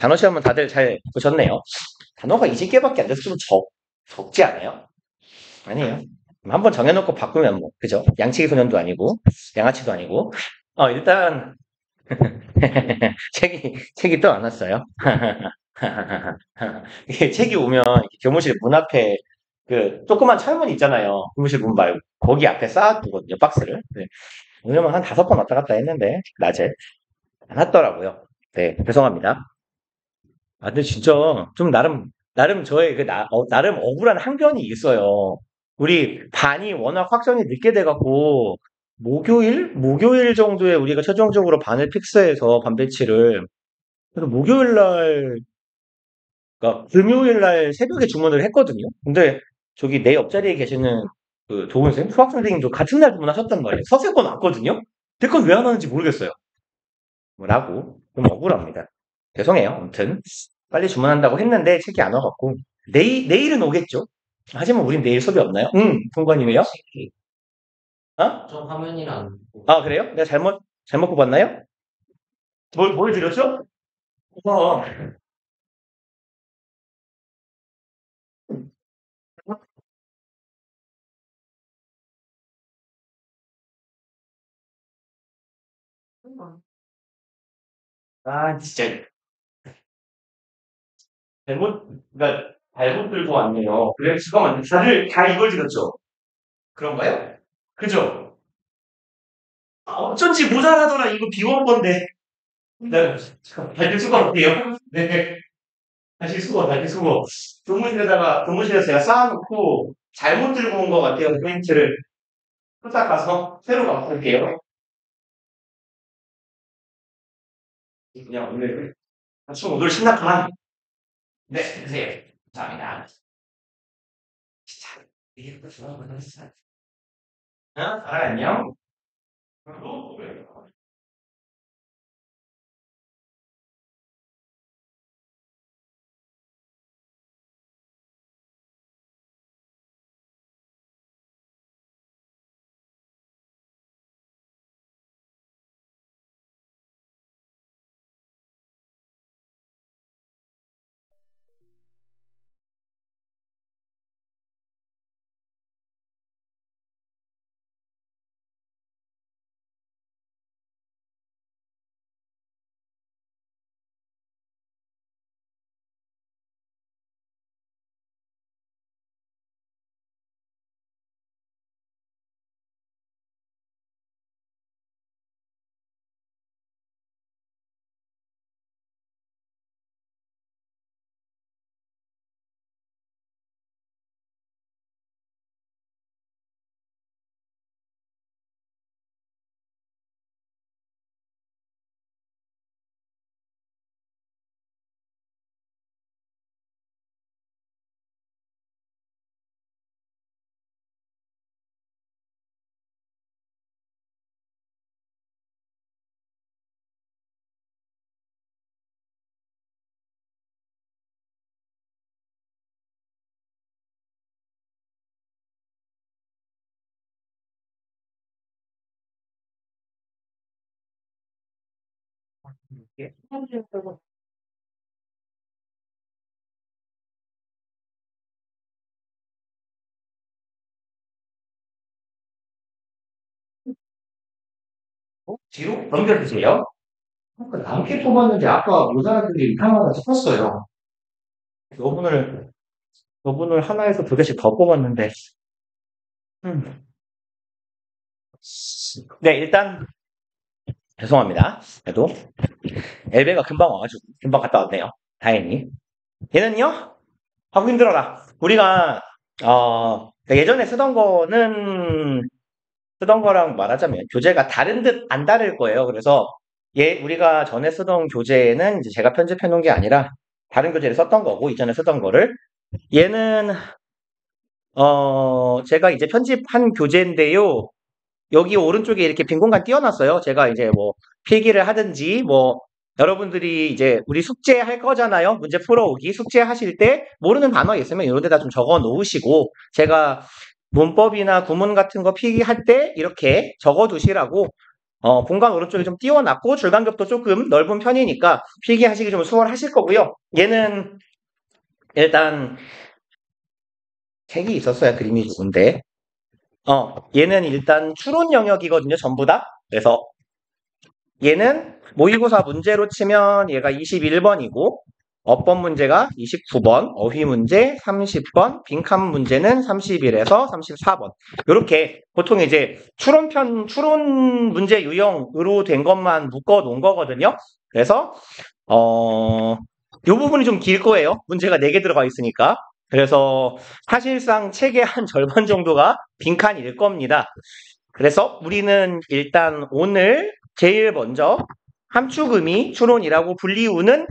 단어 시험은 다들 잘 보셨네요. 단어가 20개밖에 안 돼서 좀 적지 않아요? 아니에요. 한번 정해놓고 바꾸면 뭐, 그죠? 양치기 소년도 아니고, 양아치도 아니고. 일단, 책이 또 안 왔어요. 이게 책이 오면 교무실 문 앞에 그 조그만 철문 있잖아요. 교무실 문 말고. 거기 앞에 쌓아두거든요, 박스를. 네. 오늘은 한 5번 왔다 갔다 했는데, 낮에. 안 왔더라고요. 네, 죄송합니다. 근데 진짜 좀 나름 저의 나름 억울한 항변이 있어요. 우리 반이 워낙 확정이 늦게 돼갖고, 목요일 정도에 우리가 최종적으로 반을 픽스해서 반 배치를, 그래서 목요일 날, 그러니까 금요일 날 새벽에 주문을 했거든요. 근데 저기 내 옆자리에 계시는 그 도훈쌤, 수학 선생님도 같은 날 주문하셨단 말이에요. 서세권 왔거든요? 제 건 왜 안 왔는지 모르겠어요. 뭐라고? 좀 억울합니다. 죄송해요. 아무튼 빨리 주문한다고 했는데 책이 안 와갖고 내일은 오겠죠. 하지만 우린 내일 수업이 없나요? 응, 통과님이요? 어? 저 화면이랑 그래요? 내가 잘못 뽑았나요? 뭘 드렸죠? 어. 진짜 잘못 들고 왔네요. 그래, 잠깐만, 다들 다 이걸 드렸죠? 그런가요? 그죠? 어쩐지 모자라더라. 이거 비원 건데. 네, 다시 수가 어때요? 네. 다시 수고. 교무실에서 제가 쌓아놓고 잘못 들고 온 것 같아요. 페인트를. 후딱 가서 새로 바꿀게요. 그냥 오늘 아침 오늘 신나구만. 네, 드세요. 감사합니다. 진짜 이게 또 좋아하는 거 안녕. 예. 뒤로 넘겨주세요. 남게 뽑았는데 아까 모자랐던 게 하나가 섞었어요. 저분을, 저분을 하나에서 2개씩 더 뽑았는데. 음. 네, 일단, 죄송합니다. 그래도, 엘베가 금방 와가지고, 금방 갔다 왔네요. 다행히. 얘는요? 하고 힘들어라. 우리가, 예전에 쓰던 거랑 말하자면, 교재가 다른 듯 안 다를 거예요. 그래서, 우리가 전에 쓰던 교재는 이제 제가 편집해 놓은 게 아니라, 다른 교재를 썼던 거고, 이전에 쓰던 거를. 얘는, 제가 이제 편집한 교재인데요. 여기 오른쪽에 이렇게 빈 공간 띄워놨어요. 제가 이제 뭐 필기를 하든지 뭐 여러분들이 이제 우리 숙제할 거잖아요. 문제 풀어오기 숙제하실 때 모르는 단어 있으면 이런 데다 좀 적어 놓으시고 제가 문법이나 구문 같은 거 필기할 때 이렇게 적어 두시라고 공간 오른쪽이 좀 띄워놨고 줄간격도 조금 넓은 편이니까 필기하시기 좀 수월하실 거고요. 얘는 일단 색이 있었어야 그림이 좋은데 얘는 일단 추론 영역이거든요. 전부 다. 그래서 얘는 모의고사 문제로 치면 얘가 21번이고 어법 문제가 29번, 어휘 문제 30번, 빈칸 문제는 31에서 34번. 이렇게 보통 이제 추론 문제 유형으로 된 것만 묶어 놓은 거거든요. 그래서 이 부분이 좀 길 거예요. 문제가 4개 들어가 있으니까. 그래서 사실상 책의 한 절반 정도가 빈칸일 겁니다. 그래서 우리는 일단 오늘 제일 먼저 함축의미 추론이라고 불리우는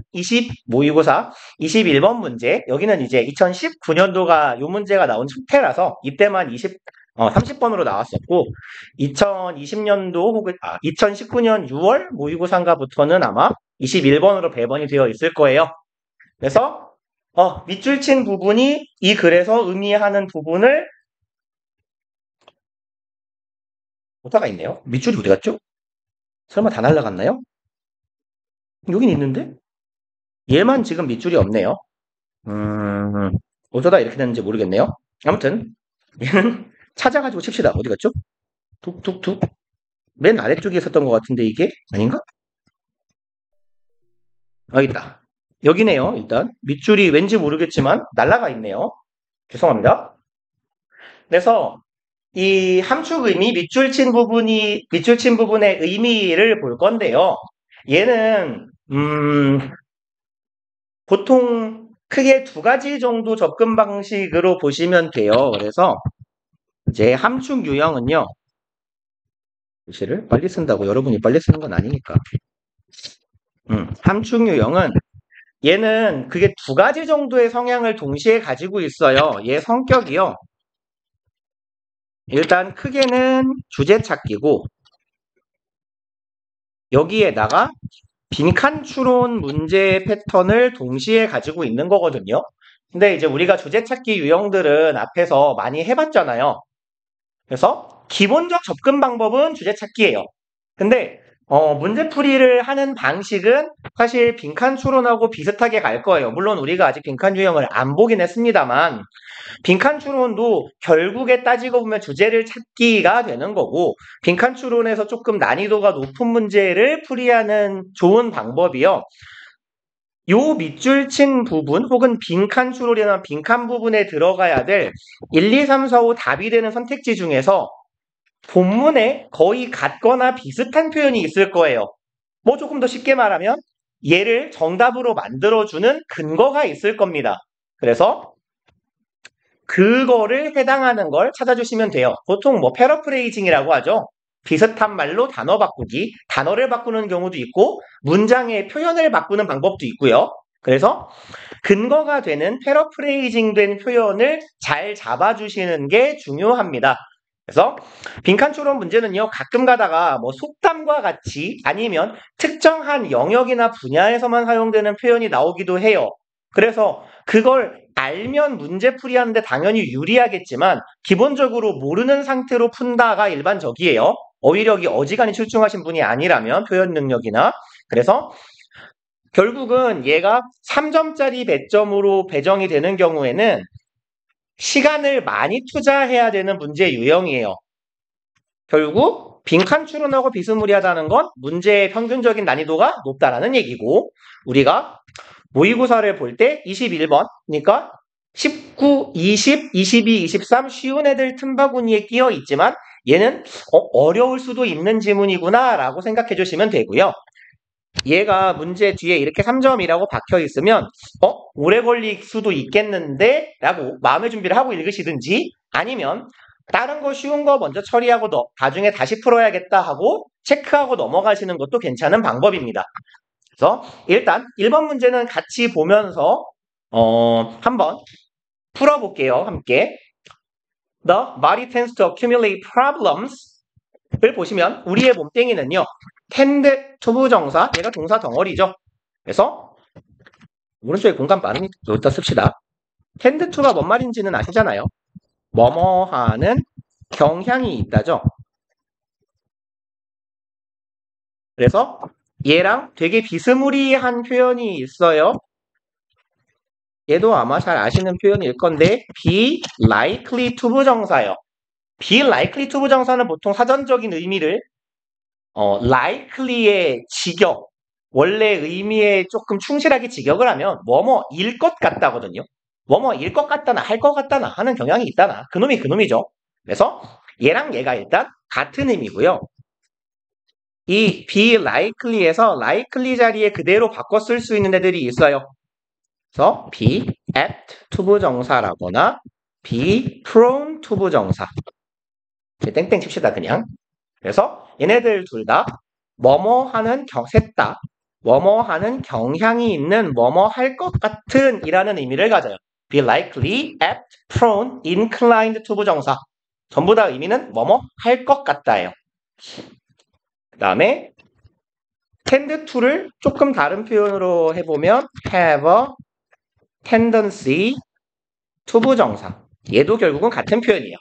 모의고사 21번 문제. 여기는 이제 2019년도가 이 문제가 나온 숙태라서 이때만 30번으로 나왔었고 2020년도 혹은 2019년 6월 모의고사인가부터는 아마 21번으로 배번이 되어 있을 거예요. 그래서 밑줄 친 부분이 이 글에서 의미하는 부분을 오타가 있네요. 밑줄이 어디 갔죠? 설마 다 날라갔나요? 여긴 있는데? 얘만 지금 밑줄이 없네요. 어쩌다 이렇게 됐는지 모르겠네요. 아무튼 얘는 찾아가지고 칩시다. 어디 갔죠? 툭툭툭. 맨 아래쪽에 있었던 것 같은데 이게 아닌가? 여기 있다. 여기네요. 일단 밑줄이 왠지 모르겠지만 날라가 있네요. 죄송합니다. 그래서 이 함축 의미 밑줄 친 부분의 의미를 볼 건데요. 얘는 보통 크게 2가지 정도 접근 방식으로 보시면 돼요. 그래서 이제 함축 유형은요. 글씨를 빨리 쓴다고 여러분이 빨리 쓰는 건 아니니까. 함축 유형은 얘는 그게 2가지 정도의 성향을 동시에 가지고 있어요. 얘 성격이요. 일단 크게는 주제 찾기고 여기에다가 빈칸 추론 문제 패턴을 동시에 가지고 있는 거거든요. 근데 이제 우리가 주제 찾기 유형들은 앞에서 많이 해봤잖아요. 그래서 기본적 접근 방법은 주제 찾기예요. 근데 문제풀이를 하는 방식은 사실 빈칸 추론하고 비슷하게 갈 거예요. 물론 우리가 아직 빈칸 유형을 안 보긴 했습니다만 빈칸 추론도 결국에 따지고 보면 주제를 찾기가 되는 거고 빈칸 추론에서 조금 난이도가 높은 문제를 풀이하는 좋은 방법이요. 요 밑줄 친 부분 혹은 빈칸 추론이나 빈칸 부분에 들어가야 될 1, 2, 3, 4, 5 답이 되는 선택지 중에서 본문에 거의 같거나 비슷한 표현이 있을 거예요. 뭐 조금 더 쉽게 말하면 얘를 정답으로 만들어주는 근거가 있을 겁니다. 그래서 그거를 해당하는 걸 찾아주시면 돼요. 보통 뭐 패러프레이징이라고 하죠. 비슷한 말로 단어 바꾸기, 단어를 바꾸는 경우도 있고 문장의 표현을 바꾸는 방법도 있고요. 그래서 근거가 되는 패러프레이징 된 표현을 잘 잡아주시는 게 중요합니다. 그래서 빈칸 추론 문제는요. 가끔 가다가 뭐 속담과 같이 아니면 특정한 영역이나 분야에서만 사용되는 표현이 나오기도 해요. 그래서 그걸 알면 문제풀이 하는데 당연히 유리하겠지만 기본적으로 모르는 상태로 푼다가 일반적이에요. 어휘력이 어지간히 출중하신 분이 아니라면 표현 능력이나 그래서 결국은 얘가 3점짜리 배점으로 배정이 되는 경우에는 시간을 많이 투자해야 되는 문제 유형이에요. 결국 빈칸 추론하고 비스무리하다는 건 문제의 평균적인 난이도가 높다라는 얘기고 우리가 모의고사를 볼 때 21번이니까 19, 20, 22, 23 쉬운 애들 틈바구니에 끼어 있지만 얘는 어려울 수도 있는 지문이구나 라고 생각해 주시면 되고요. 얘가 문제 뒤에 이렇게 3점이라고 박혀 있으면 오래 걸릴 수도 있겠는데 라고 마음의 준비를 하고 읽으시든지 아니면 다른 거 쉬운 거 먼저 처리하고 나중에 다시 풀어야겠다 하고 체크하고 넘어가시는 것도 괜찮은 방법입니다. 그래서 일단 1번 문제는 같이 보면서 한번 풀어볼게요. 함께. The body tends to accumulate problems를 보시면 우리의 몸뚱이는요. tend to 부정사, 얘가 동사 덩어리죠. 그래서 오른쪽에 공간 빠르니 여기다 씁시다. tend to가 뭔 말인지는 아시잖아요. 뭐뭐 하는 경향이 있다죠. 그래서 얘랑 되게 비스무리한 표현이 있어요. 얘도 아마 잘 아시는 표현일 건데 be likely to 부정사예요. be likely to 부정사는 보통 사전적인 의미를 likely의 직역, 원래 의미에 조금 충실하게 직역을 하면 뭐뭐일 것 같다거든요. 뭐뭐일 것 같다나 할 것 같다나 하는 경향이 있다나 그놈이 그놈이죠. 그래서 얘랑 얘가 일단 같은 의미고요. 이 be likely에서 likely 자리에 그대로 바꿔 쓸 수 있는 애들이 있어요. 그래서 be apt to 부정사라거나 be prone to 부정사. 땡땡 칩시다 그냥. 그래서 얘네들 둘 다 뭐뭐 하는 셋 다 뭐뭐 하는 경향이 있는 뭐뭐 할 것 같은 이라는 의미를 가져요. be likely, apt, prone, inclined to 부정사. 전부 다 의미는 뭐뭐 할 것 같다예요. 그 다음에 tend to를 조금 다른 표현으로 해보면 have a tendency to 부정사. 얘도 결국은 같은 표현이에요.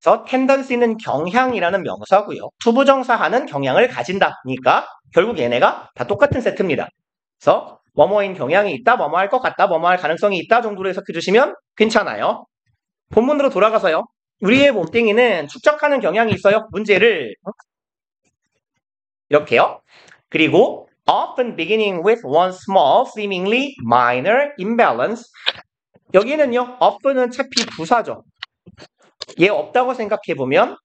그래서 tendency는 경향이라는 명사고요. to 부정사하는 경향을 가진다니까 결국 얘네가 다 똑같은 세트입니다. 그래서 뭐뭐인 경향이 있다, 뭐뭐 할 것 같다, 뭐뭐 할 가능성이 있다 정도로 해석해 주시면 괜찮아요. 본문으로 돌아가서요. 우리의 몸뚱이는 축적하는 경향이 있어요. 문제를 이렇게요. 그리고 often beginning with one small, seemingly minor imbalance. 여기는요. often은 차피 부사죠. 얘 없다고 생각해보면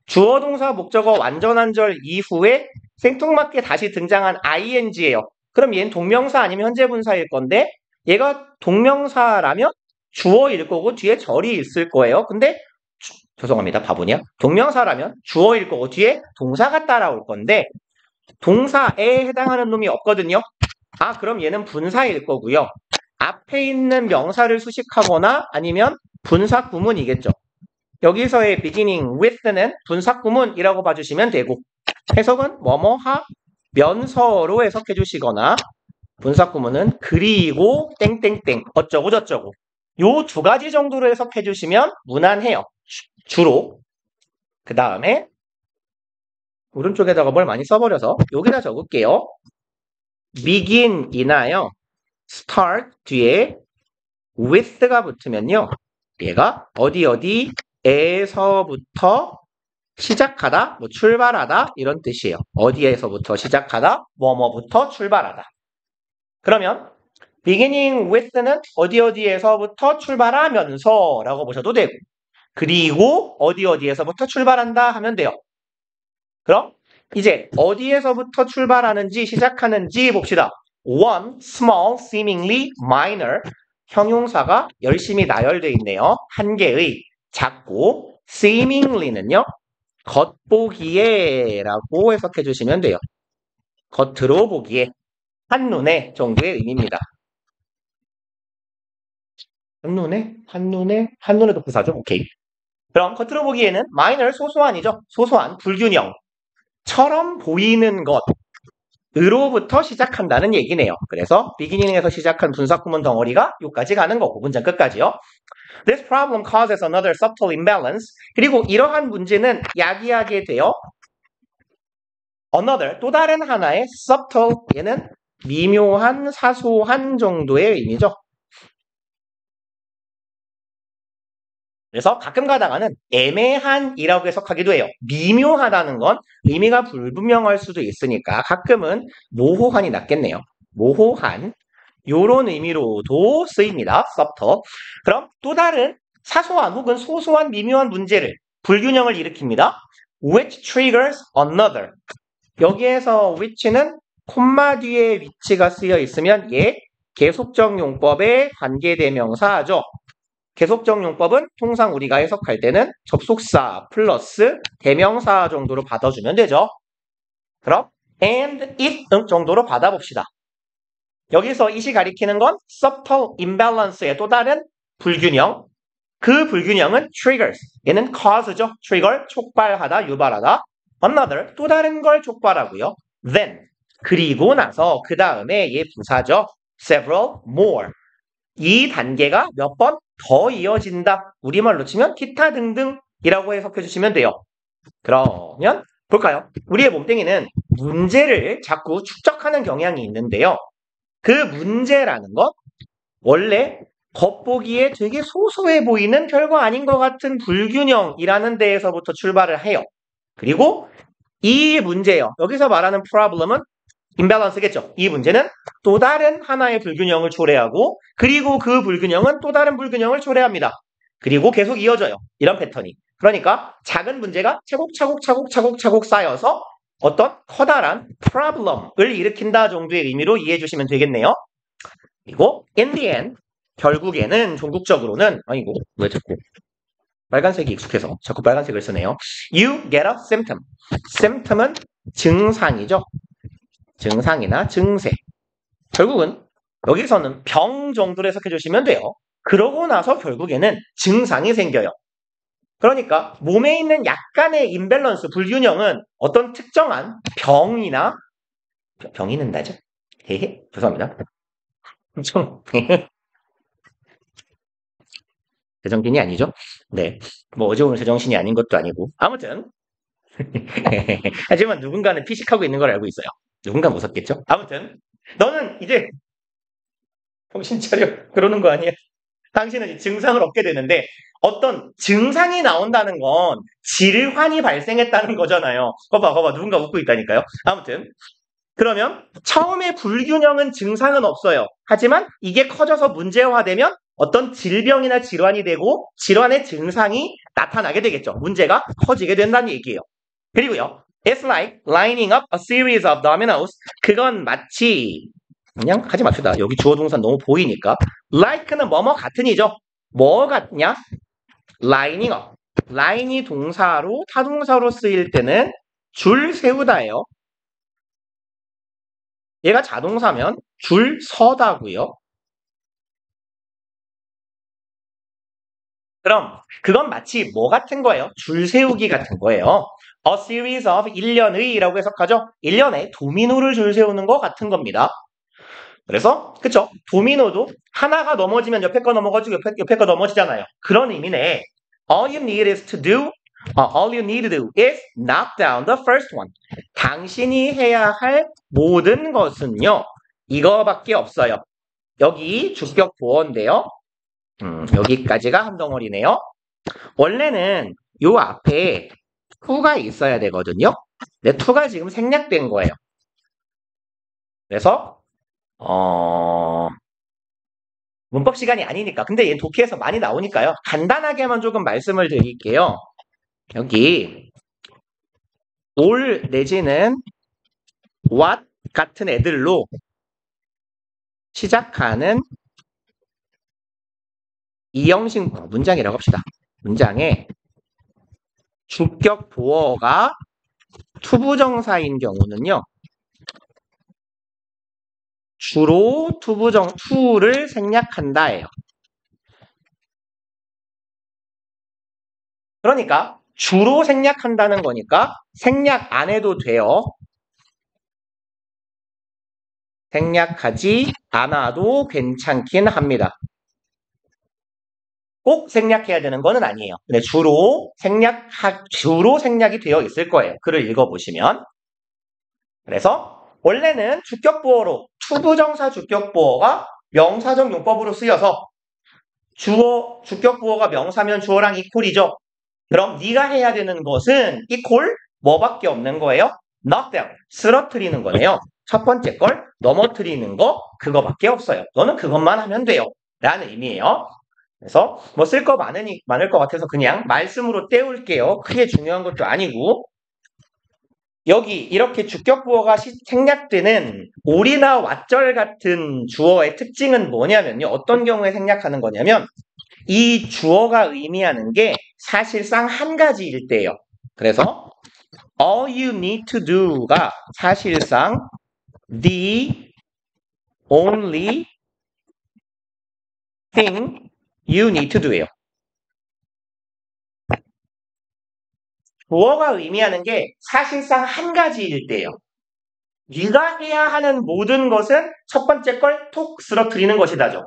주어 동사 목적어 완전한절 이후에 생뚱맞게 다시 등장한 ing예요. 그럼 얘는 동명사 아니면 현재 분사일 건데 얘가 동명사라면 주어일 거고 뒤에 절이 있을 거예요. 근데 죄송합니다. 바보냐? 동명사라면 주어일 거고 뒤에 동사가 따라올 건데 동사에 해당하는 놈이 없거든요. 아, 그럼 얘는 분사일 거고요. 앞에 있는 명사를 수식하거나 아니면 분사 구문이겠죠. 여기서의 beginning with는 분사 구문이라고 봐주시면 되고 해석은 뭐뭐 하면서로 해석해 주시거나 분사 구문은 그리고 땡땡땡 어쩌고 저쩌고 요 두 가지 정도로 해석해 주시면 무난해요. 주로. 그 다음에 오른쪽에다가 뭘 많이 써버려서 여기다 적을게요. begin이나요. start 뒤에 with가 붙으면요. 얘가 어디에서부터 시작하다, 뭐 출발하다 이런 뜻이에요. 어디에서부터 시작하다, 뭐뭐부터 출발하다. 그러면 beginning with는 어디에서부터 출발하면서 라고 보셔도 되고 그리고 어디에서부터 출발한다 하면 돼요. 그럼 이제 어디에서부터 출발하는지 시작하는지 봅시다. One small, seemingly minor 형용사가 열심히 나열되어 있네요. 한 개의 작고 seemingly는요. 겉보기에 라고 해석해 주시면 돼요. 겉으로 보기에 한눈에 정도의 의미입니다. 한눈에도 부사죠. 오케이. 그럼 겉으로 보기에는 minor 소소한이죠. 소소한 불균형처럼 보이는 것으로부터 시작한다는 얘기네요. 그래서 beginning에서 시작한 분사구문 덩어리가 여기까지 가는 거고 문장 끝까지요. This problem causes another subtle imbalance. 그리고 이러한 문제는 야기하게 되어 another 또 다른 하나의 subtle 얘는 미묘한 사소한 정도의 의미죠. 그래서 가끔 가다가는 애매한이라고 해석하기도 해요. 미묘하다는 건 의미가 불분명할 수도 있으니까 가끔은 모호한이 낫겠네요. 모호한 요런 의미로도 쓰입니다. subtle. 그럼 또 다른 사소한 혹은 소소한 미묘한 문제를 불균형을 일으킵니다. which triggers another. 여기에서 which는 콤마 뒤에 위치가 쓰여 있으면 얘 계속적 용법의 관계대명사죠. 계속적 용법은 통상 우리가 해석할 때는 접속사 플러스 대명사 정도로 받아주면 되죠. 그럼 and it 정도로 받아봅시다. 여기서 it이 가리키는 건 subtle imbalance의 또 다른 불균형. 그 불균형은 triggers. 얘는 cause죠. trigger, 촉발하다, 유발하다. another, 또 다른 걸 촉발하고요. then, 그리고 나서 그 다음에 얘 부사죠. several more. 이 단계가 몇 번 더 이어진다. 우리말로 치면 기타 등등 이라고 해석해 주시면 돼요. 그러면 볼까요? 우리의 몸뚱이는 문제를 자꾸 축적하는 경향이 있는데요. 그 문제라는 것, 원래 겉보기에 되게 소소해 보이는 별거 아닌 것 같은 불균형이라는 데에서부터 출발을 해요. 그리고 이 문제요. 여기서 말하는 problem은 imbalance겠죠. 이 문제는 또 다른 하나의 불균형을 초래하고 그리고 그 불균형은 또 다른 불균형을 초래합니다. 그리고 계속 이어져요. 이런 패턴이. 그러니까 작은 문제가 차곡차곡 쌓여서 어떤 커다란 problem을 일으킨다 정도의 의미로 이해해 주시면 되겠네요. 그리고 in the end, 결국에는 종국적으로는 아이고 왜 자꾸 빨간색이 익숙해서 자꾸 빨간색을 쓰네요. You get a symptom. symptom은 증상이죠. 증상이나 증세. 결국은 여기서는 병 정도로 해석해 주시면 돼요. 그러고 나서 결국에는 증상이 생겨요. 그러니까 몸에 있는 약간의 임밸런스, 불균형은 어떤 특정한 병이나 병이 는다죠. 헤헤, 죄송합니다. 제정신이 아니죠. 네. 뭐 어제 오늘 제정신이 아닌 것도 아니고. 아무튼. 하지만 누군가는 피식하고 있는 걸 알고 있어요. 누군가는 웃었겠죠? 아무튼. 너는 이제 정신 차려. 그러는 거 아니야? 당신은 이제 증상을 얻게 되는데 어떤 증상이 나온다는 건 질환이 발생했다는 거잖아요. 거봐. 누군가 웃고 있다니까요. 아무튼. 그러면 처음에 불균형은 증상은 없어요. 하지만 이게 커져서 문제화되면 어떤 질병이나 질환이 되고 질환의 증상이 나타나게 되겠죠. 문제가 커지게 된다는 얘기예요. 그리고요. It's like lining up a series of dominoes. 그건 마치 그냥 하지 맙시다. 여기 주어 동사 너무 보이니까. like는 뭐뭐 같은이죠. 뭐 같냐? lining up. line이 동사로 타동사로 쓰일 때는 줄 세우다예요. 얘가 자동사면 줄 서다고요. 그럼 그건 마치 뭐 같은 거예요? 줄 세우기 같은 거예요. A series of 1년의 라고 해석하죠. 1년에 도미노를 줄 세우는 거 같은 겁니다. 그래서 그쵸? 도미노도 하나가 넘어지면 옆에 거 넘어가지고 옆에 거 넘어지잖아요. 그런 의미네. All you need to do is knock down the first one. 당신이 해야 할 모든 것은요. 이거밖에 없어요. 여기 주격 보어인데요. 여기까지가 한 덩어리네요. 원래는 요 앞에 to가 있어야 되거든요. 근데 to가 지금 생략된 거예요. 그래서 문법 시간이 아니니까. 근데 얘 독해에서 많이 나오니까요. 간단하게만 조금 말씀을 드릴게요. 여기 all 내지는 what 같은 애들로 시작하는 이 형식 문장이라고 합시다. 문장에 주격 보어가 투부정사인 경우는요. 주로 to를 생략한다예요. 그러니까 주로 생략한다는 거니까 생략 안 해도 돼요. 생략하지 않아도 괜찮긴 합니다. 꼭 생략해야 되는 거는 아니에요. 근데 주로 생략이 되어 있을 거예요. 글을 읽어보시면. 그래서 원래는 주격보어로 투부정사 주격보어가 명사적 용법으로 쓰여서 주격보어가 명사면 주어랑 이퀄이죠. 그럼 네가 해야 되는 것은 이퀄 뭐밖에 없는 거예요? knock down, 쓰러뜨리는 거네요. 첫 번째 걸 넘어뜨리는 거 그거밖에 없어요. 너는 그것만 하면 돼요. 라는 의미예요. 그래서 뭐 쓸 거 많을 것 같아서 그냥 말씀으로 때울게요. 크게 중요한 것도 아니고 여기 이렇게 주격부어가 생략되는 올이나 왓절 같은 주어의 특징은 뭐냐면요. 어떤 경우에 생략하는 거냐면 이 주어가 의미하는 게 사실상 한 가지일 때예요. 그래서 all you need to do가 사실상 the only thing you need to do예요. 주어가 의미하는 게 사실상 한 가지일 때예요. 네가 해야 하는 모든 것은 첫 번째 걸 톡 쓰러뜨리는 것이다죠.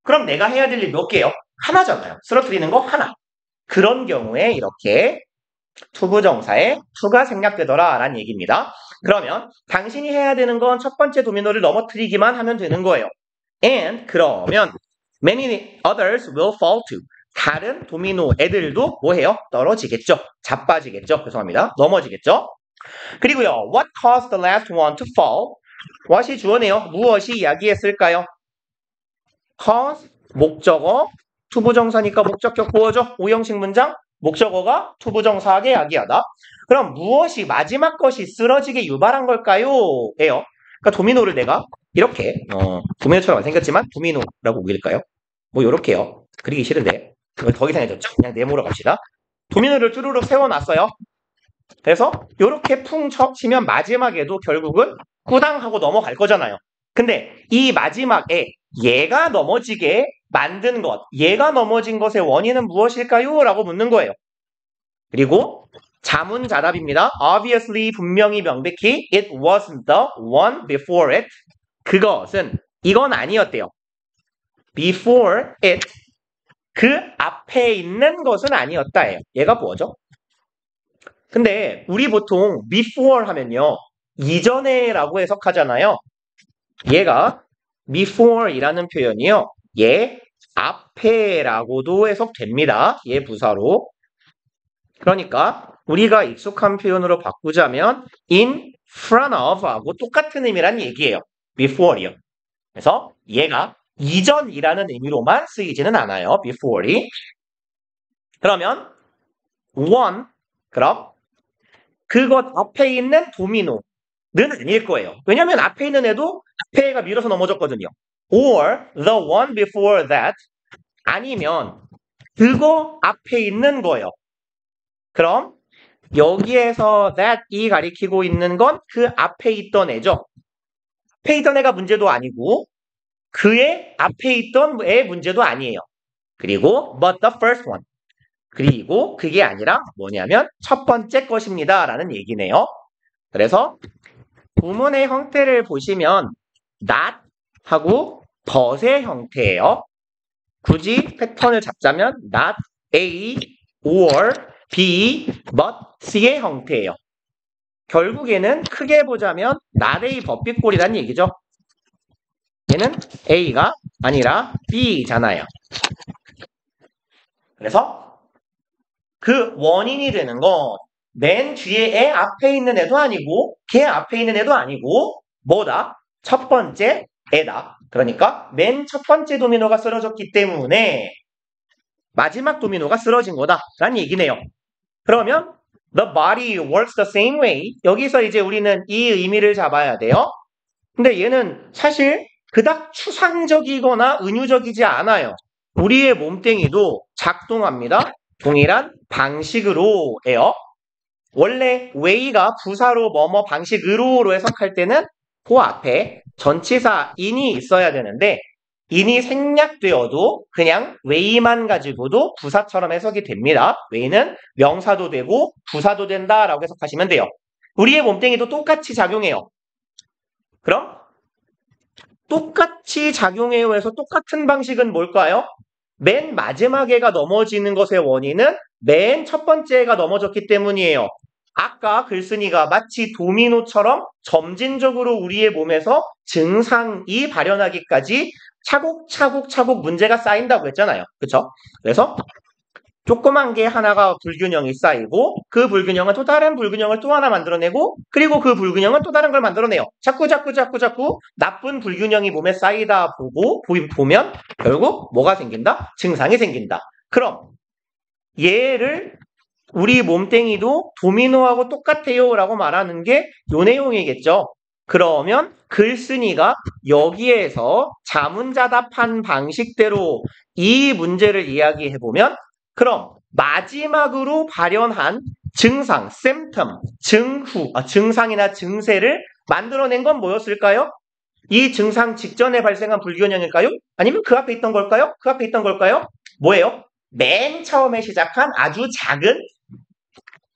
그럼 내가 해야 될 일 몇 개요? 하나잖아요. 쓰러뜨리는 거 하나. 그런 경우에 이렇게 투부정사에 to가 생략되더라 라는 얘기입니다. 그러면 당신이 해야 되는 건 첫 번째 도미노를 넘어뜨리기만 하면 되는 거예요. And 그러면 many others will fall too. 다른 도미노 애들도 뭐해요? 떨어지겠죠. 자빠지겠죠. 죄송합니다. 넘어지겠죠. 그리고요. What caused the last one to fall? what이 주어네요. 무엇이 이야기했을까요? cause 목적어 투부정사니까 목적격 보어죠. 오형식 문장 목적어가 투부정사하게 이야기하다. 그럼 무엇이 마지막 것이 쓰러지게 유발한 걸까요? 예요. 그러니까 도미노를 내가 이렇게 도미노처럼 생겼지만 도미노라고 그릴까요? 뭐 요렇게요. 그리기 싫은데 더 이상해졌죠? 그냥 네모로 갑시다. 도미노를 쭈루룩 세워놨어요. 그래서 요렇게 풍 치면 마지막에도 결국은 꾸당하고 넘어갈 거잖아요. 근데 이 마지막에 얘가 넘어지게 만든 것, 얘가 넘어진 것의 원인은 무엇일까요? 라고 묻는 거예요. 그리고 자문자답입니다. Obviously, 분명히 명백히 it wasn't the one before it. 그것은 이건 아니었대요. Before it. 그 앞에 있는 것은 아니었다예요. 얘가 뭐죠? 근데 우리 보통 before 하면요. 이전에라고 해석하잖아요. 얘가 before이라는 표현이요. 얘 앞에라고도 해석됩니다. 얘 부사로. 그러니까 우리가 익숙한 표현으로 바꾸자면 in front of 하고 똑같은 의미란 얘기예요. before이요. 그래서 얘가 이전이라는 의미로만 쓰이지는 않아요. before이. 그러면 one 그럼 그것 앞에 있는 도미노는 아닐 거예요. 왜냐하면 앞에 있는 애도 앞에 애가 밀어서 넘어졌거든요. Or the one before that 아니면 그거 앞에 있는 거예요. 그럼 여기에서 that이 가리키고 있는 건 그 앞에 있던 애죠. 앞에 있던 애가 문제도 아니고 그의 앞에 있던 애 문제도 아니에요. 그리고 but the first one. 그리고 그게 아니라 뭐냐면 첫 번째 것입니다. 라는 얘기네요. 그래서 구문의 형태를 보시면 not 하고 but의 형태예요. 굳이 패턴을 잡자면 not A or B but C의 형태예요. 결국에는 크게 보자면 not A but B 꼴이라는 얘기죠. 얘는 A가 아니라 B잖아요. 그래서 그 원인이 되는 건 맨 뒤에 애 앞에 있는 애도 아니고 걔 앞에 있는 애도 아니고 뭐다? 첫 번째 애다. 그러니까 맨 첫 번째 도미노가 쓰러졌기 때문에 마지막 도미노가 쓰러진 거다 라는 얘기네요. 그러면 the body works the same way. 여기서 이제 우리는 이 의미를 잡아야 돼요. 근데 얘는 사실 그닥 추상적이거나 은유적이지 않아요. 우리의 몸뚱이도 작동합니다. 동일한 방식으로예요. 원래 way가 부사로 뭐뭐 방식으로로 해석할 때는 그 앞에 전치사 in이 있어야 되는데 in이 생략되어도 그냥 way만 가지고도 부사처럼 해석이 됩니다. way는 명사도 되고 부사도 된다라고 해석하시면 돼요. 우리의 몸뚱이도 똑같이 작용해요. 그럼 똑같이 작용해요 해서 똑같은 방식은 뭘까요? 맨 마지막 애가 넘어지는 것의 원인은 맨 첫 번째 애가 넘어졌기 때문이에요. 아까 글쓴이가 마치 도미노처럼 점진적으로 우리의 몸에서 증상이 발현하기까지 차곡차곡 문제가 쌓인다고 했잖아요. 그쵸? 그래서 조그만 게 하나가 불균형이 쌓이고 그 불균형은 또 다른 불균형을 또 하나 만들어내고 그리고 그 불균형은 또 다른 걸 만들어내요. 자꾸 나쁜 불균형이 몸에 쌓이다 보면 결국 뭐가 생긴다? 증상이 생긴다. 그럼 얘를 우리 몸뚱이도 도미노하고 똑같아요 라고 말하는 게 요 내용이겠죠. 그러면 글쓴이가 여기에서 자문자답한 방식대로 이 문제를 이야기해보면 그럼 마지막으로 발현한 증상, symptom, 증상이나 증세를 만들어낸 건 뭐였을까요? 이 증상 직전에 발생한 불균형일까요? 아니면 그 앞에 있던 걸까요? 그 앞에 있던 걸까요? 뭐예요? 맨 처음에 시작한 아주 작은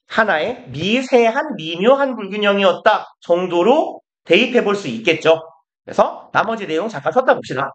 하나의 미세한 미묘한 불균형이었다 정도로 대입해 볼 수 있겠죠. 그래서 나머지 내용 잠깐 썼다 봅시다.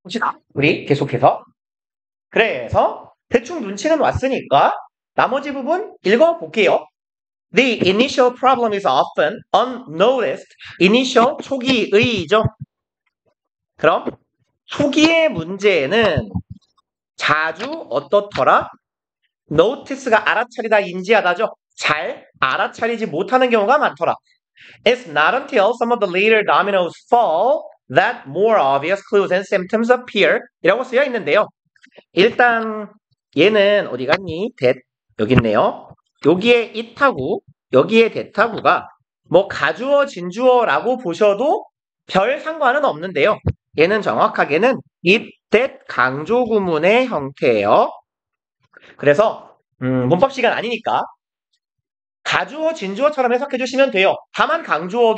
봅시다. 우리 계속해서. 그래서 대충 눈치는 왔으니까 나머지 부분 읽어볼게요. The initial problem is often unnoticed. initial 초기의죠. 그럼 초기의 문제는 자주 어떻더라? notice가 알아차리다, 인지하다죠. 잘 알아차리지 못하는 경우가 많더라. It's not until some of the later dominoes fall that more obvious clues and symptoms appear 이라고 쓰여 있는데요. 일단 얘는 어디 갔니? 여기 있네요. 여기에 it하고 여기에 that하고가 뭐 가주어 진주어라고 보셔도 별 상관은 없는데요. 얘는 정확하게는 it, that 강조 구문의 형태예요. 그래서 문법 시간 아니니까 가주어 진주어처럼 해석해 주시면 돼요. 다만 강조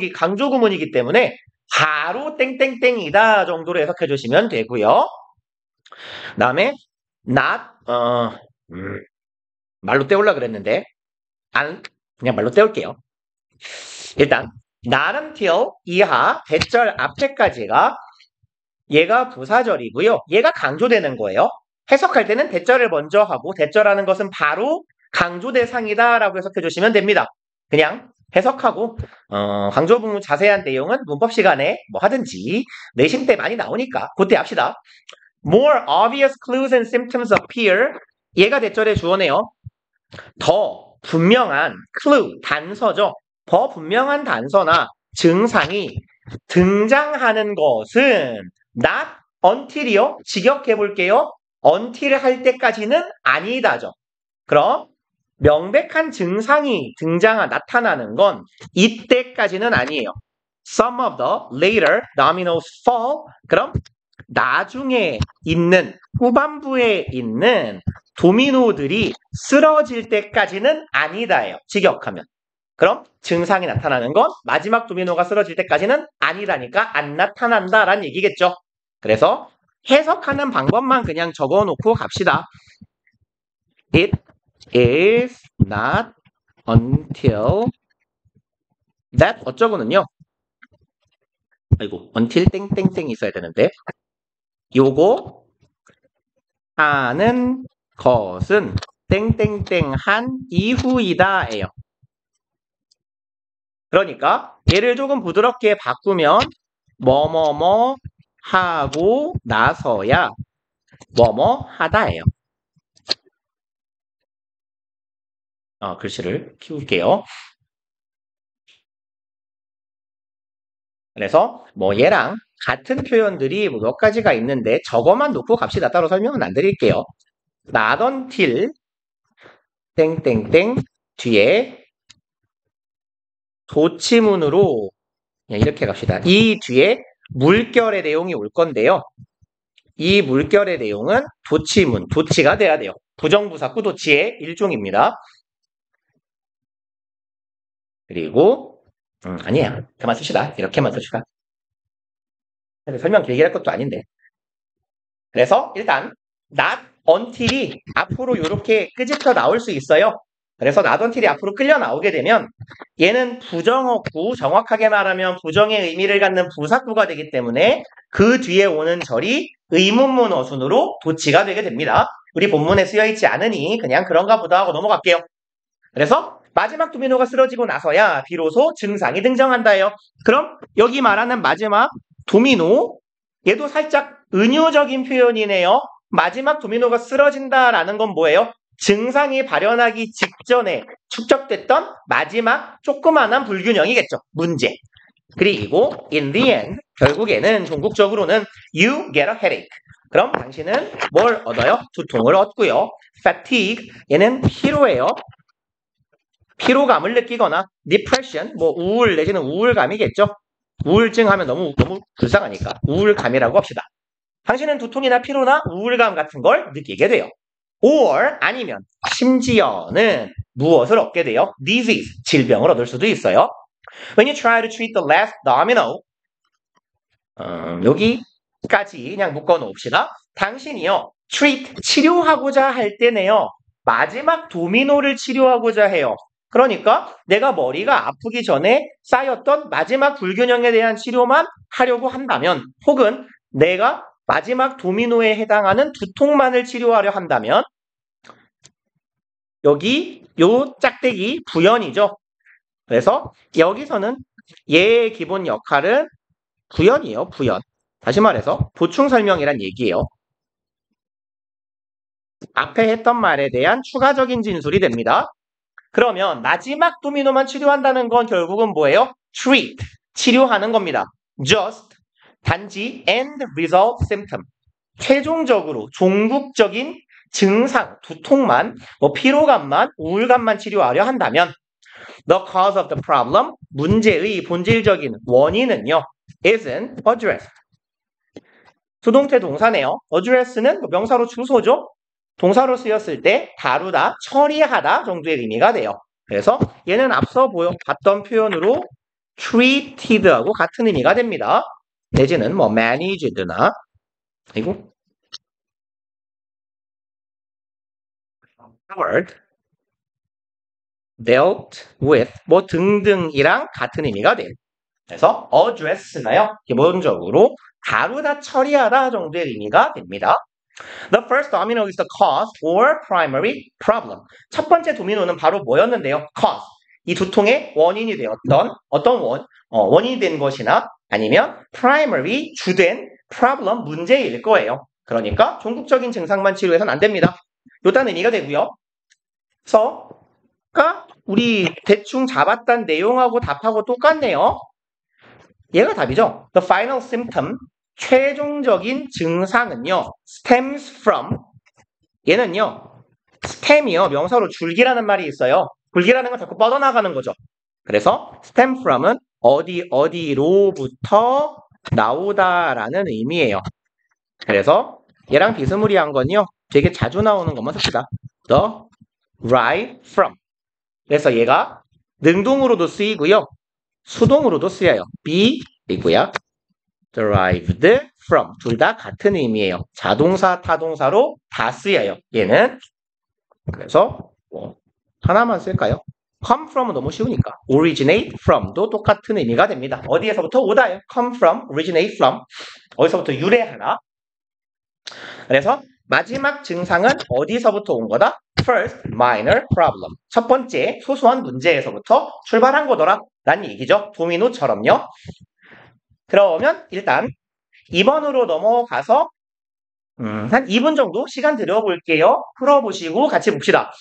구문이기 때문에 바로 땡땡땡이다 정도로 해석해 주시면 되고요. 그다음에 not 말로 때우려 그랬는데 그냥 말로 때울게요. 일단 not until 이하 대절 앞에까지가 얘가 부사절이고요. 얘가 강조되는 거예요. 해석할 때는 대절을 먼저 하고 대절하는 것은 바로 강조 대상이다 라고 해석해 주시면 됩니다. 그냥 해석하고 강조 부분 자세한 내용은 문법 시간에 뭐 하든지 내신 때 많이 나오니까 그때 합시다. More obvious clues and symptoms appear. 얘가 대절의 주어네요. 더 분명한 clue, 단서죠. 더 분명한 단서나 증상이 등장하는 것은 not until이요. 직역해 볼게요. until 할 때까지는 아니다죠. 그럼 명백한 증상이 나타나는 건 이때까지는 아니에요. Some of the later dominoes fall. 그럼 나중에 있는 후반부에 있는 도미노들이 쓰러질 때까지는 아니다예요. 직역하면. 그럼 증상이 나타나는 건 마지막 도미노가 쓰러질 때까지는 아니라니까 안 나타난다라는 얘기겠죠. 그래서 해석하는 방법만 그냥 적어놓고 갑시다. It is not until that 어쩌고는요. 아이고 until 땡땡땡이 있어야 되는데 요거 하는 것은 땡땡땡 한 이후이다예요. 그러니까 얘를 조금 부드럽게 바꾸면 뭐뭐뭐 하고 나서야 뭐뭐 하다예요. 글씨를 키울게요. 그래서 뭐 얘랑 같은 표현들이 몇 가지가 있는데 저거만 놓고 갑시다. 따로 설명은 안 드릴게요. not until 땡땡땡 뒤에 도치문으로 그냥 이렇게 갑시다. 이 뒤에 물결의 내용이 올 건데요. 이 물결의 내용은 도치문, 도치가 돼야 돼요. 부정부사 구도치의 일종입니다. 그리고 아니야. 그만 씁시다. 이렇게만 씁시다. 설명 길게 할 것도 아닌데. 그래서 일단 not until이 앞으로 이렇게 끄집혀 나올 수 있어요. 그래서 not until이 앞으로 끌려 나오게 되면 얘는 부정어구, 정확하게 말하면 부정의 의미를 갖는 부사구가 되기 때문에 그 뒤에 오는 절이 의문문 어순으로 도치가 되게 됩니다. 우리 본문에 쓰여있지 않으니 그냥 그런가 보다 하고 넘어갈게요. 그래서 마지막 도미노가 쓰러지고 나서야 비로소 증상이 등장한다예요. 그럼 여기 말하는 마지막 도미노 얘도 살짝 은유적인 표현이네요. 마지막 도미노가 쓰러진다라는 건 뭐예요? 증상이 발현하기 직전에 축적됐던 마지막 조그마한 불균형이겠죠. 문제. 그리고 in the end 결국에는 종국적으로는 you get a headache. 그럼 당신은 뭘 얻어요? 두통을 얻고요. fatigue 얘는 피로예요. 피로감을 느끼거나 depression 뭐 우울 내지는 우울감이겠죠. 우울증 하면 너무 불쌍하니까 우울감이라고 합시다. 당신은 두통이나 피로나 우울감 같은 걸 느끼게 돼요. or 아니면 심지어는 무엇을 얻게 돼요? disease 질병을 얻을 수도 있어요. When you try to treat the last domino 여기까지 그냥 묶어 놓읍시다. 당신이요 treat 치료하고자 할 때네요. 마지막 도미노를 치료하고자 해요. 그러니까 내가 머리가 아프기 전에 쌓였던 마지막 불균형에 대한 치료만 하려고 한다면 혹은 내가 마지막 도미노에 해당하는 두통만을 치료하려 한다면 여기 요 짝대기 부연이죠. 그래서 여기서는 얘의 기본 역할은 부연이에요. 부연. 다시 말해서 보충 설명이란 얘기예요. 앞에 했던 말에 대한 추가적인 진술이 됩니다. 그러면 마지막 도미노만 치료한다는 건 결국은 뭐예요? treat, 치료하는 겁니다. just, 단지 end result symptom, 최종적으로 종국적인 증상, 두통만, 뭐 피로감만, 우울감만 치료하려 한다면 the cause of the problem, 문제의 본질적인 원인은요 isn't addressed. 수동태 동사네요. address는 명사로 주소죠. 동사로 쓰였을 때 다루다, 처리하다 정도의 의미가 돼요. 그래서 얘는 앞서 봤던 표현으로 treated하고 같은 의미가 됩니다. 내지는 뭐 managed나 그리고 covered, dealt with 뭐 등등이랑 같은 의미가 돼요. 그래서 address가요 기본적으로 다루다, 처리하다 정도의 의미가 됩니다. The first domino is the cause or primary problem. 첫 번째 도미노는 바로 뭐였는데요? cause. 이 두통의 원인이 되었던 어떤 원인이 된 것이나 아니면 primary, 주된 problem, 문제일 거예요. 그러니까 종국적인 증상만 치료해서는 안 됩니다. 요딴 의미가 되고요. 그래서 우리 대충 잡았던 내용하고 답하고 똑같네요. 얘가 답이죠. The final symptom, 최종적인 증상은요. stems from, 얘는요. stem이요. 명사로 줄기라는 말이 있어요. 줄기라는 건 자꾸 뻗어나가는 거죠. 그래서 stem from은 어디로부터 나오다라는 의미예요. 그래서 얘랑 비스무리한 건요. 되게 자주 나오는 것만 씁시다. The ride from. 그래서 얘가 능동으로도 쓰이고요. 수동으로도 쓰여요. be이고요. derived from. 둘 다 같은 의미예요. 자동사, 타동사로 다 쓰여요. 얘는. 그래서 하나만 쓸까요? come from은 너무 쉬우니까 originate from도 똑같은 의미가 됩니다. 어디에서부터 오다요? come from, originate from. 어디서부터 유래하나? 그래서 마지막 증상은 어디서부터 온 거다? first minor problem. 첫 번째 소소한 문제에서부터 출발한 거더라 라는 얘기죠. 도미노처럼요. 그러면 일단 2번으로 넘어가서 한 2분 정도 시간 들여볼게요. 풀어보시고 같이 봅시다.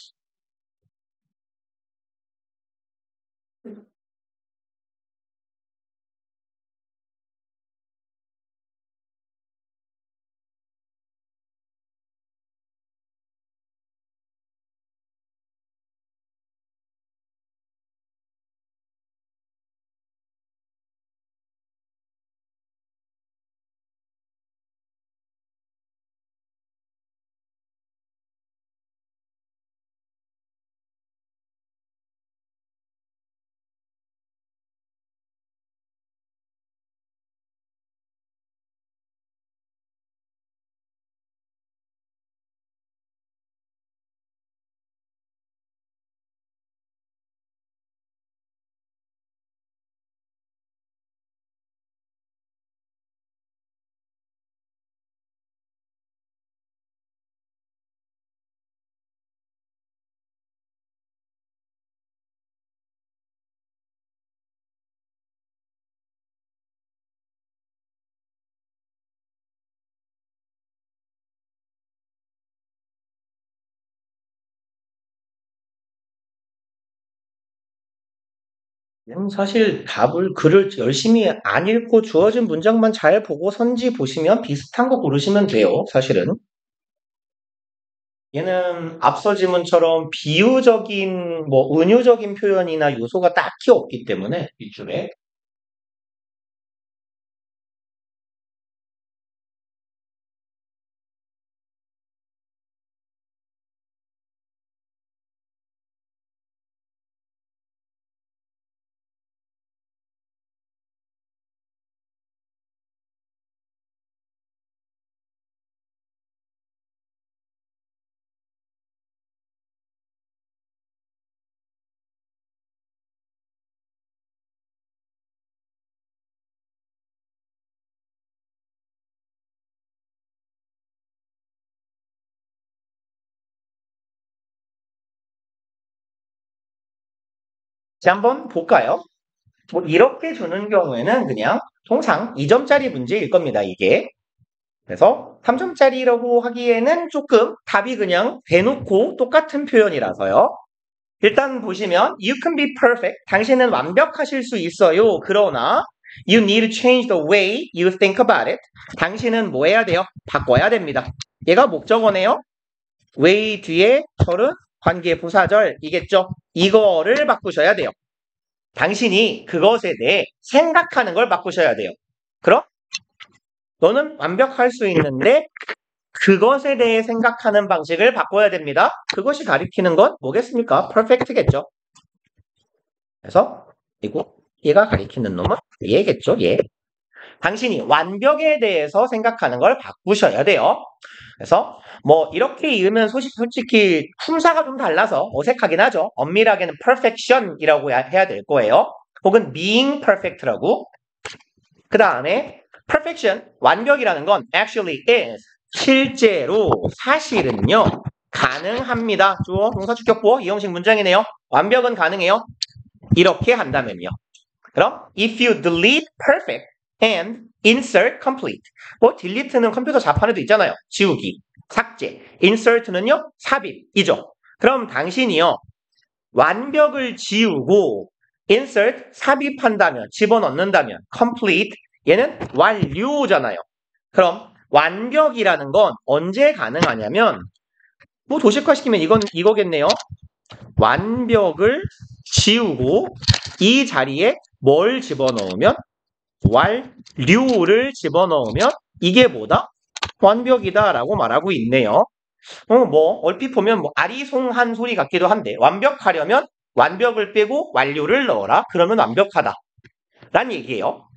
사실 글을 열심히 안 읽고 주어진 문장만 잘 보고 선지 보시면 비슷한 거 고르시면 돼요, 사실은. 얘는 앞서 지문처럼 비유적인, 은유적인 표현이나 요소가 딱히 없기 때문에, 뒷줄에. 자, 한번 볼까요? 이렇게 주는 경우에는 그냥 통상 2점짜리 문제일 겁니다, 이게. 그래서 3점짜리라고 하기에는 조금 답이 그냥 대놓고 똑같은 표현이라서요. 일단 보시면 you can be perfect. 당신은 완벽하실 수 있어요. 그러나 you need to change the way you think about it. 당신은 뭐 해야 돼요? 바꿔야 됩니다. 얘가 목적어네요. way 뒤에 절은 관계 부사절이겠죠. 이거를 바꾸셔야 돼요. 당신이 그것에 대해 생각하는 걸 바꾸셔야 돼요. 그럼 너는 완벽할 수 있는데 그것에 대해 생각하는 방식을 바꿔야 됩니다. 그것이 가리키는 건 뭐겠습니까? perfect겠죠. 그래서 얘가 가리키는 놈은 얘겠죠. 얘. 당신이 완벽에 대해서 생각하는 걸 바꾸셔야 돼요. 그래서 이렇게 읽으면 솔직히 품사가 좀 달라서 어색하긴 하죠. 엄밀하게는 perfection이라고 해야 될 거예요. 혹은 being perfect라고. 그 다음에 perfection, 완벽이라는 건 actually is, 실제로, 사실은요, 가능합니다. 주어, 동사, 주격보, 이형식 문장이네요. 완벽은 가능해요. 이렇게 한다면요. 그럼 if you delete perfect and insert complete. delete는 컴퓨터 자판에도 있잖아요. 지우기, 삭제. insert는요, 삽입이죠. 그럼 당신이요, 완벽을 지우고 insert, 삽입한다면, 집어넣는다면 complete, 얘는 완료잖아요. 그럼 완벽이라는 건 언제 가능하냐면 도식화시키면 이거겠네요. 완벽을 지우고 이 자리에 뭘 집어넣으면 완료를 집어넣으면 이게 뭐다? 완벽이다라고 말하고 있네요. 뭐 얼핏 보면 뭐 아리송한 소리 같기도 한데 완벽하려면 완벽을 빼고 완료를 넣어라. 그러면 완벽하다. 라는 얘기예요.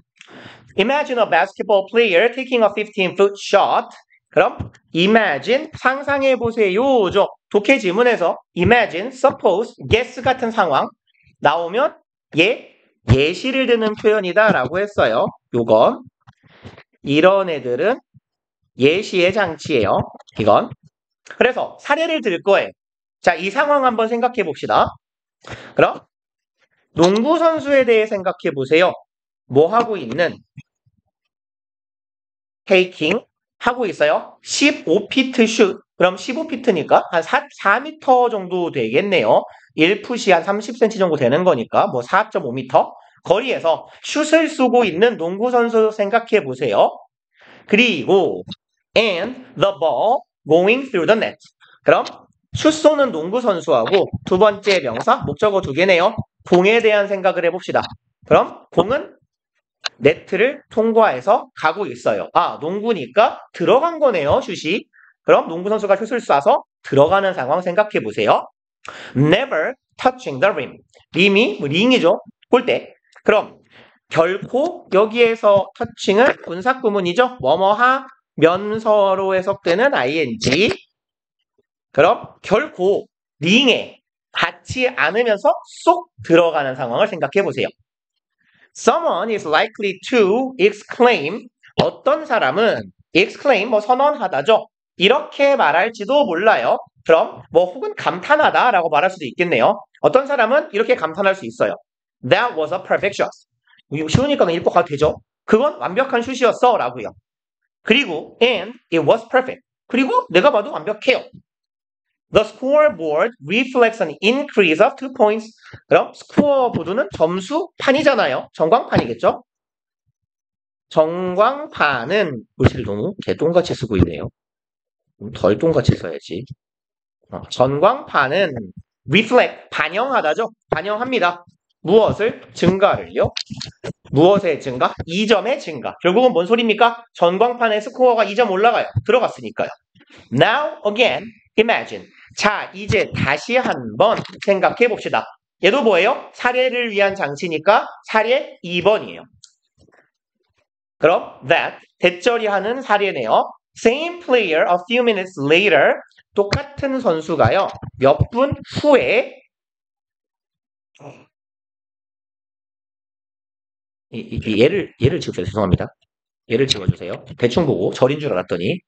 Imagine a basketball player taking a 15-foot shot. 그럼 imagine 상상해 보세요죠. 독해 지문에서 imagine, suppose, guess 같은 상황 나오면 예시를 드는 표현이다라고 했어요. 요건 이런 애들은 예시의 장치예요. 이건 그래서 사례를 들 거예요. 자, 이 상황 한번 생각해 봅시다. 그럼 농구 선수에 대해 생각해 보세요. 뭐 하고 있는? 테이킹 하고 있어요. 15피트 슛. 그럼 15피트니까 한 4m 정도 되겠네요. 1풋이 한 30cm 정도 되는 거니까 뭐 4.5m 거리에서 슛을 쏘고 있는 농구 선수 생각해 보세요. 그리고 and the ball going through the net. 그럼 슛 쏘는 농구 선수하고 두 번째 명사 목적어 두 개네요. 공에 대한 생각을 해봅시다. 그럼 공은 네트를 통과해서 가고 있어요. 아, 농구니까 들어간 거네요, 슛이. 그럼 농구 선수가 슛을 쏴서 들어가는 상황 생각해 보세요. Never touching the rim. 림이 링이죠. 골대. 그럼 결코 여기에서 터칭은 분사구문이죠. 뭐뭐하면서로 해석되는 ing. 그럼 결코 링에 닿지 않으면서 쏙 들어가는 상황을 생각해 보세요. Someone is likely to exclaim. 어떤 사람은 exclaim 뭐 선언하다죠. 이렇게 말할지도 몰라요. 그럼 뭐 혹은 감탄하다라고 말할 수도 있겠네요. 어떤 사람은 이렇게 감탄할 수 있어요. That was a perfect shot. 이거 쉬우니까 그냥 읽고 가도 되죠. 그건 완벽한 슛이었어 라고요. 그리고 and it was perfect. 그리고 내가 봐도 완벽해요. The scoreboard reflects an increase of 2 points. 그럼 스코어보드는 점수판이잖아요. 전광판이겠죠? 전광판은 글씨를 너무 개똥같이 쓰고 있네요. 덜 똥같이 써야지. 전광판은 reflect, 반영하다죠. 반영합니다. 무엇을? 증가를요. 무엇의 증가? 2점의 증가. 결국은 뭔 소리입니까? 전광판의 스코어가 2점 올라가요. 들어갔으니까요. Now again, imagine. 자, 이제 다시 한번 생각해 봅시다. 얘도 뭐예요? 사례를 위한 장치니까 사례 2번이에요. 그럼 that, 대절이하는 사례네요. Same player a few minutes later. 똑같은 선수가요. 몇 분 후에 얘를 지우세요. 죄송합니다. 얘를 지워주세요. 대충 보고 절인 줄 알았더니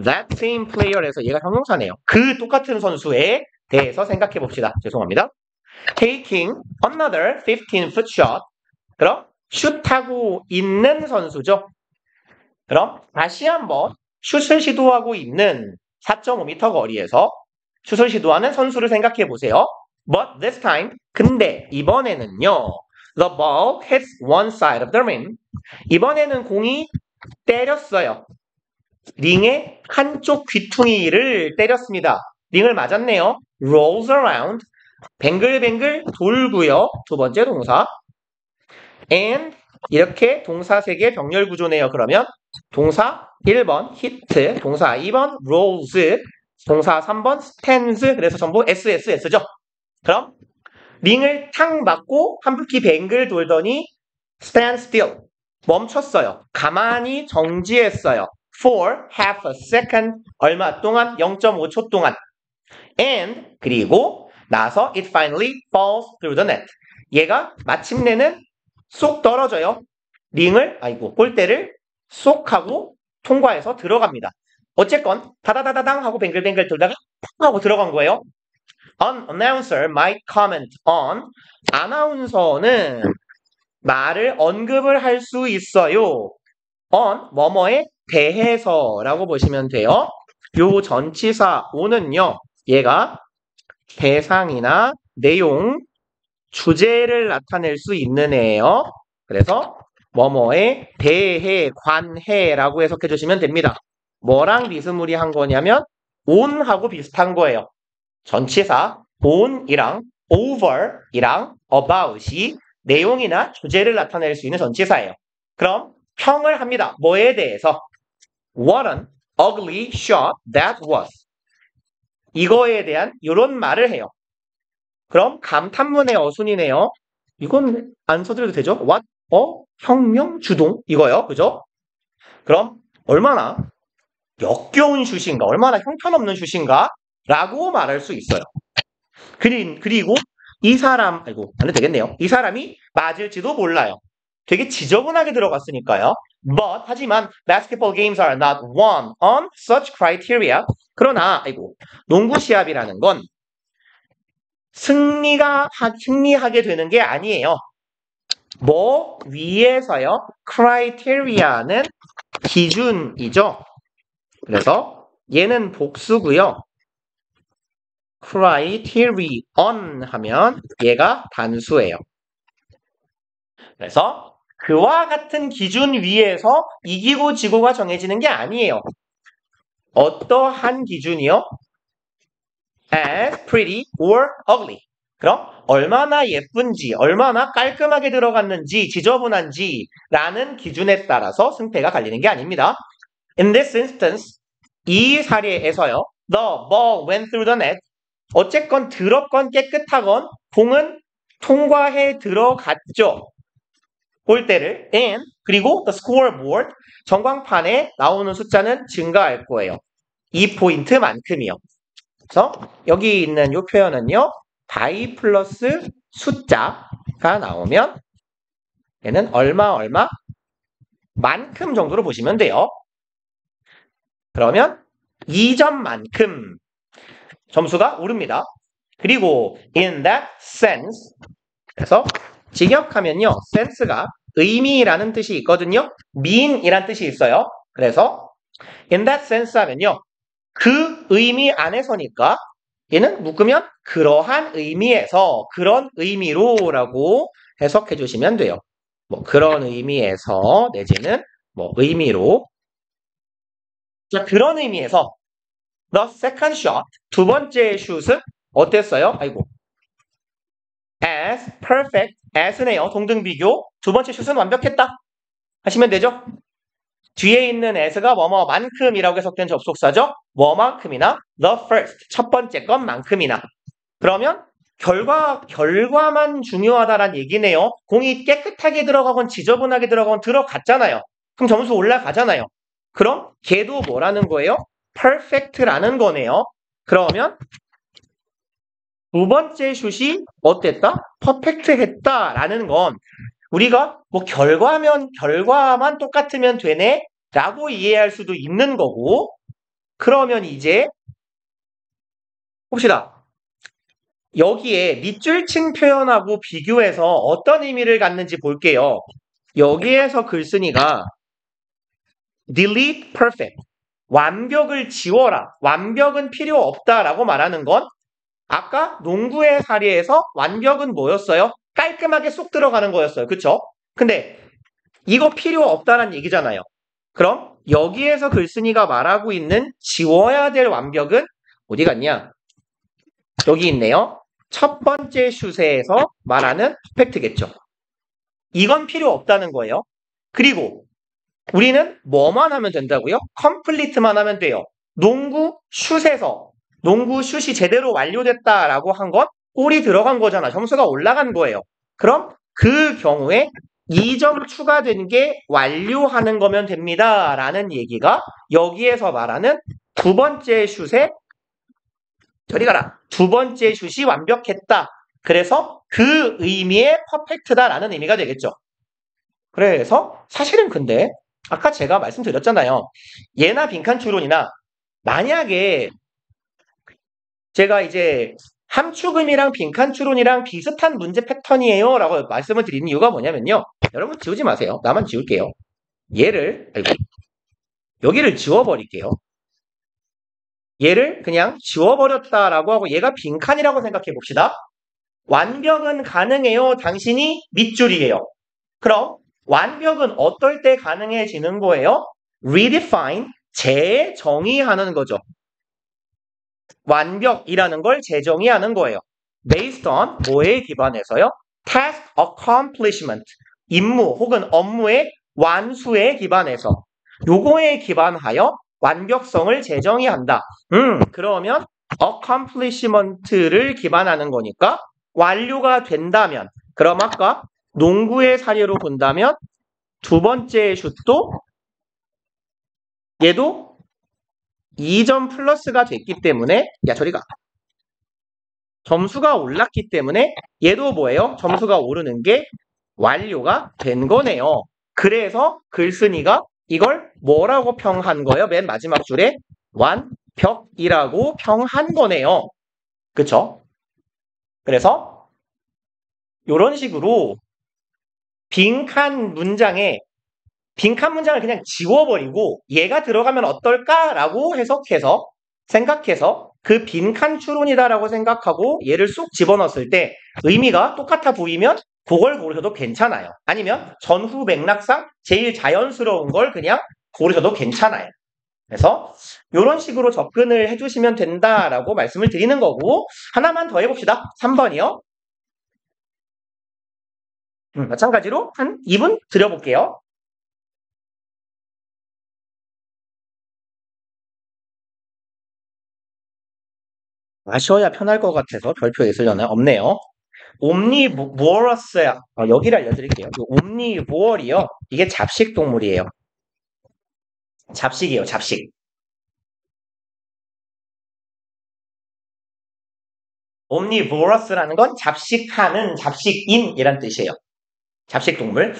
that same player에서 얘가 형용사네요. 그 똑같은 선수에 대해서 생각해 봅시다. 죄송합니다. Taking another 15-foot shot. 그럼 슛하고 있는 선수죠. 그럼 다시 한번 슛을 시도하고 있는 4.5m 거리에서 슛을 시도하는 선수를 생각해 보세요. But this time, 근데 이번에는요. The ball hits one side of the rim. 이번에는 공이 때렸어요. 링의 한쪽 귀퉁이를 때렸습니다. 링을 맞았네요. Rolls around. 뱅글뱅글 돌고요. 두 번째 동사. And 이렇게 동사 3개 병렬 구조네요. 그러면 동사 1번 hit, 동사 2번 rolls, 동사 3번 stands. 그래서 전부 SSS죠. 그럼 링을 탁 맞고 한 바퀴 뱅글 돌더니 stand still. 멈췄어요. 가만히 정지했어요. For half a second. 얼마 동안? 0.5초 동안. And 그리고 나서 it finally falls through the net. 얘가 마침내는 쏙 떨어져요. 골대를 쏙 하고 통과해서 들어갑니다. 어쨌건 다다다다당 하고 뱅글뱅글 돌다가 팍 하고 들어간 거예요. An announcer might comment on. 아나운서는 말을 언급을 할 수 있어요. on 뭐뭐에 대해서라고 보시면 돼요. 요 전치사 on은요. 얘가 대상이나 내용, 주제를 나타낼 수 있는 애예요. 그래서 뭐뭐에 대해, 관해라고 해석해 주시면 됩니다. 뭐랑 비스무리한 거냐면 on하고 비슷한 거예요. 전치사 on이랑 over이랑 about이 내용이나 주제를 나타낼 수 있는 전치사예요. 그럼 평을 합니다. 뭐에 대해서? What은 ugly shot that was. 이거에 대한 이런 말을 해요. 그럼 감탄문의 어순이네요. 이건 안 써드려도 되죠? What? 혁명? 주동? 이거요. 그죠? 그럼 얼마나 역겨운 슛인가, 얼마나 형편없는 슛인가 라고 말할 수 있어요. 그리고 이 사람, 아이고, 안 해도 되겠네요. 이 사람이 맞을지도 몰라요. 되게 지저분하게 들어갔으니까요. But, 하지만 basketball games are not won on such criteria. 그러나, 아이고, 농구 시합이라는 건 승리하게 되는 게 아니에요. 뭐 위에서요? criteria는 기준이죠. 그래서 얘는 복수고요. criterion 하면 얘가 단수예요. 그래서 그와 같은 기준 위에서 이기고 지고가 정해지는 게 아니에요. 어떠한 기준이요? as pretty or ugly. 그럼 얼마나 예쁜지, 얼마나 깔끔하게 들어갔는지, 지저분한지라는 기준에 따라서 승패가 갈리는 게 아닙니다. In this instance, 이 사례에서요. The ball went through the net. 어쨌건 더럽건 깨끗하건 공은 통과해 들어갔죠. 골대를 and 그리고 the scoreboard 전광판에 나오는 숫자는 증가할 거예요. 이 포인트만큼이요. 그래서 여기 있는 이 표현은요. by 플러스 숫자가 나오면 얘는 얼마만큼 정도로 보시면 돼요. 그러면 2점만큼 점수가 오릅니다. 그리고 in that sense 그래서 직역하면요. sense가 의미라는 뜻이 있거든요. mean이란 뜻이 있어요. 그래서 in that sense 하면요. 그 의미 안에서니까 얘는 묶으면 그러한 의미에서 그런 의미로라고 해석해 주시면 돼요. 뭐 그런 의미에서 내지는 뭐 의미로 자 그런 의미에서 the second shot 두 번째 슛은 어땠어요? 아이고 as perfect as네요. 동등비교 두 번째 슛은 완벽했다 하시면 되죠. 뒤에 있는 as가 뭐뭐만큼이라고 해석된 접속사죠. 뭐만큼이나 the first 첫 번째 것만큼이나 그러면 결과만 중요하다란 얘기네요. 공이 깨끗하게 들어가건 지저분하게 들어가건 들어갔잖아요. 그럼 점수 올라가잖아요. 그럼 걔도 뭐라는 거예요? perfect라는 거네요. 그러면 두 번째 슛이 어땠다? 퍼펙트했다라는 건 우리가 뭐 결과만 똑같으면 되네 라고 이해할 수도 있는 거고 그러면 이제 봅시다. 여기에 밑줄친 표현하고 비교해서 어떤 의미를 갖는지 볼게요. 여기에서 글쓴이가 delete perfect 완벽을 지워라. 완벽은 필요 없다라고 말하는 건 아까 농구의 사례에서 완벽은 뭐였어요? 깔끔하게 쏙 들어가는 거였어요. 그쵸? 근데 이거 필요 없다란 얘기잖아요. 그럼 여기에서 글쓴이가 말하고 있는 지워야 될 완벽은 어디 갔냐? 여기 있네요. 첫 번째 슛에서 말하는 퍼펙트겠죠. 이건 필요 없다는 거예요. 그리고 우리는 뭐만 하면 된다고요? 컴플리트만 하면 돼요. 농구 슛이 제대로 완료됐다라고 한 건 골이 들어간 거잖아. 점수가 올라간 거예요. 그럼 그 경우에 2점 추가된 게 완료하는 거면 됩니다. 라는 얘기가 여기에서 말하는 두 번째 슛에 저리 가라. 두 번째 슛이 완벽했다. 그래서 그 의미의 퍼펙트다라는 의미가 되겠죠. 그래서 사실은 근데 아까 제가 말씀드렸잖아요. 예나 빈칸 추론이나 만약에 제가 이제 함축음이랑 빈칸 추론이랑 비슷한 문제 패턴이에요 라고 말씀을 드리는 이유가 뭐냐면요. 여러분 지우지 마세요. 나만 지울게요. 여기를 지워버릴게요. 얘를 그냥 지워버렸다라고 하고 얘가 빈칸이라고 생각해 봅시다. 완벽은 가능해요. 당신이 밑줄이에요. 그럼 완벽은 어떨 때 가능해지는 거예요? redefine, 재정의하는 거죠. 완벽이라는 걸 재정의하는 거예요. based on 뭐에 기반해서요? task accomplishment, 임무 혹은 업무의 완수에 기반해서 요거에 기반하여 완벽성을 재정의한다. 그러면 accomplishment를 기반하는 거니까 완료가 된다면, 그럼 아까 농구의 사례로 본다면 두 번째 슛도 얘도 2점 플러스가 됐기 때문에, 야 저리가, 점수가 올랐기 때문에 얘도 뭐예요? 점수가 오르는 게 완료가 된 거네요. 그래서 글쓴이가 이걸 뭐라고 평한 거예요? 맨 마지막 줄에 완벽이라고 평한 거네요. 그쵸? 그래서 이런 식으로 빈칸 문장을 그냥 지워버리고 얘가 들어가면 어떨까라고 해석해서 생각해서 그 빈칸 추론이다라고 생각하고 얘를 쏙 집어넣었을 때 의미가 똑같아 보이면 그걸 고르셔도 괜찮아요. 아니면 전후 맥락상 제일 자연스러운 걸 그냥 고르셔도 괜찮아요. 그래서 이런 식으로 접근을 해주시면 된다라고 말씀을 드리는 거고, 하나만 더 해봅시다. 3번이요. 마찬가지로 한 2분 드려볼게요. 마셔야 편할 것 같아서 별표에 있으려나? 없네요. 옴니보러스야. 여기를 알려드릴게요. 옴니보얼이요. 이게 잡식 동물이에요. 잡식이에요, 잡식. 옴니보러스라는 건 잡식하는, 잡식인이란 뜻이에요. 잡식 동물.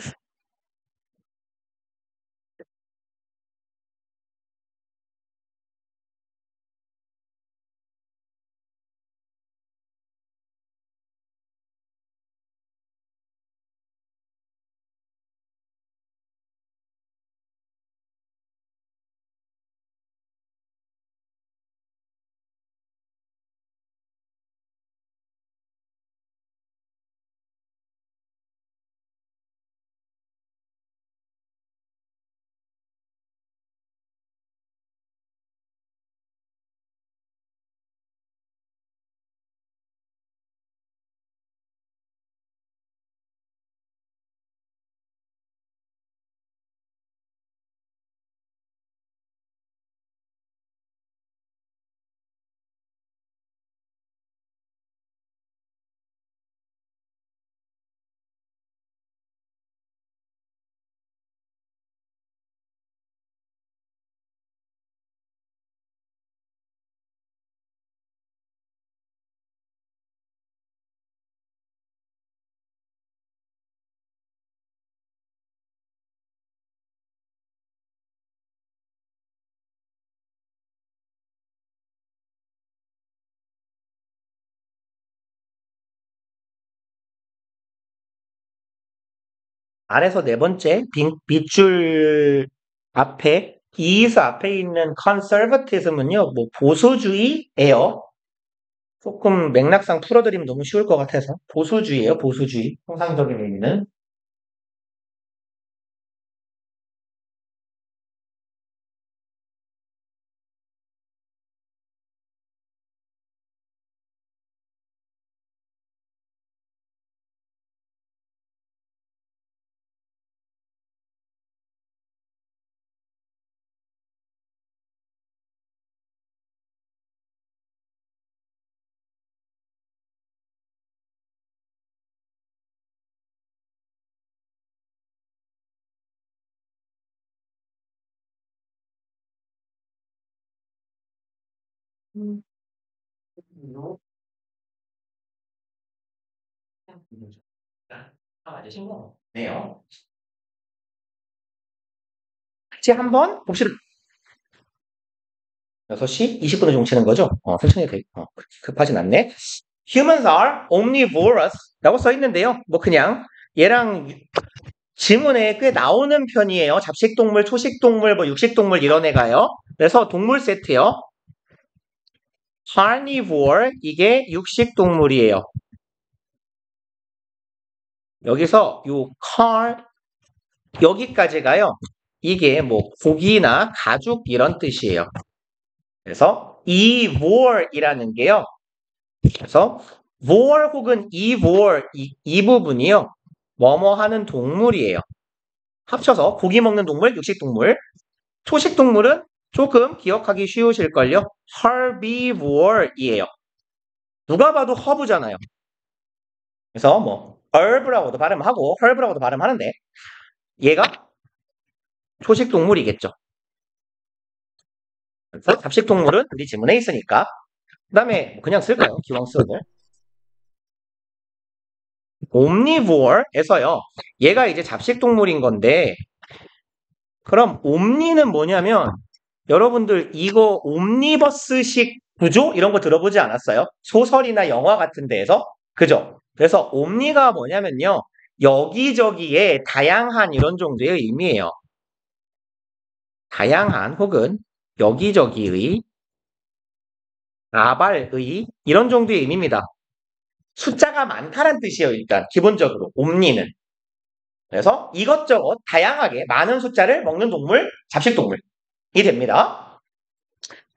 아래서 네 번째 빗줄 앞에 is 앞에 있는 conservatism은요, 뭐 보수주의예요. 조금 맥락상 풀어드리면 너무 쉬울 것 같아서 보수주의예요, 보수주의. 통상적인 의미는. 음. 맞으신 거 네요. 같이 한번 봅시다. 6시 20분에 종치는 거죠? 천천히 급하진 않네. Humans are omnivorous 라고 써 있는데요. 뭐 그냥 얘랑 지문에 꽤 나오는 편이에요. 잡식동물, 초식동물, 뭐 육식동물 이런 애가요. 그래서 동물 세트요. Carnivore 이게 육식동물이에요. 여기서 요 car 여기까지가요. 이게 뭐 고기나 가죽 이런 뜻이에요. 그래서 evore이라는 게요. 그래서 vor 혹은 evore 이 부분이요. 뭐뭐 하는 동물이에요. 합쳐서 고기 먹는 동물, 육식 동물. 초식 동물은 조금 기억하기 쉬우실걸요? herbivore이에요. 누가 봐도 허브잖아요. 그래서 뭐 herb라고도 발음하고 herb라고도 발음하는데 얘가 초식 동물이겠죠. 그래서 잡식 동물은 우리 지문에 있으니까 그 다음에 그냥 쓸까요? 기왕 쓰는데 omnivore에서요. 얘가 이제 잡식 동물인 건데 그럼 옴니는 뭐냐면 여러분들 이거 옴니버스식 구조 이런 거 들어보지 않았어요? 소설이나 영화 같은 데에서 그죠? 그래서 옴니가 뭐냐면요. 여기저기에 다양한 이런 정도의 의미예요. 다양한 혹은 여기저기의 아발의 이런 정도의 의미입니다. 숫자가 많다는 뜻이에요. 일단 기본적으로 옴니는. 그래서 이것저것 다양하게 많은 숫자를 먹는 동물, 잡식동물이 됩니다.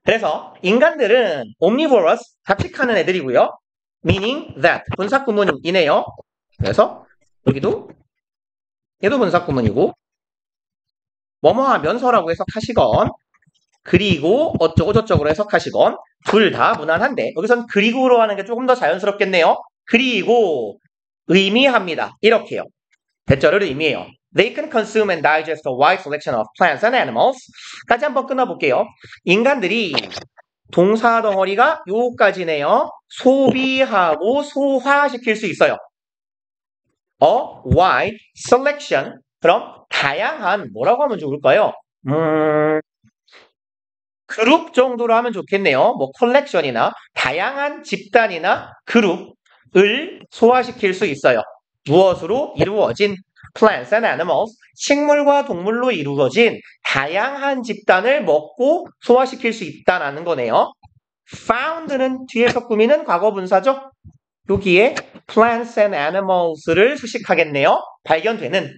그래서 인간들은 omnivorous, 잡식하는 애들이고요. meaning that, 분사구문이네요. 그래서 여기도 얘도 분사구문이고 뭐뭐하면서라고 해석하시건 그리고 어쩌고 저쩌고로 해석하시건 둘 다 무난한데 여기선 그리고로 하는 게 조금 더 자연스럽겠네요. 그리고 의미합니다. 이렇게요. 대절을 의미해요. They can consume and digest a wide selection of plants and animals. 까지 한번 끊어볼게요. 인간들이 동사 덩어리가 요까지네요. 소비하고 소화시킬 수 있어요. A wide selection. 그럼 다양한 뭐라고 하면 좋을까요? 그룹 정도로 하면 좋겠네요. 뭐 컬렉션이나 다양한 집단이나 그룹을 소화시킬 수 있어요. 무엇으로 이루어진 plants and animals, 식물과 동물로 이루어진 다양한 집단을 먹고 소화시킬 수 있다는 거네요. found는 뒤에서 꾸미는 과거분사죠. 여기에 plants and animals를 수식하겠네요. 발견되는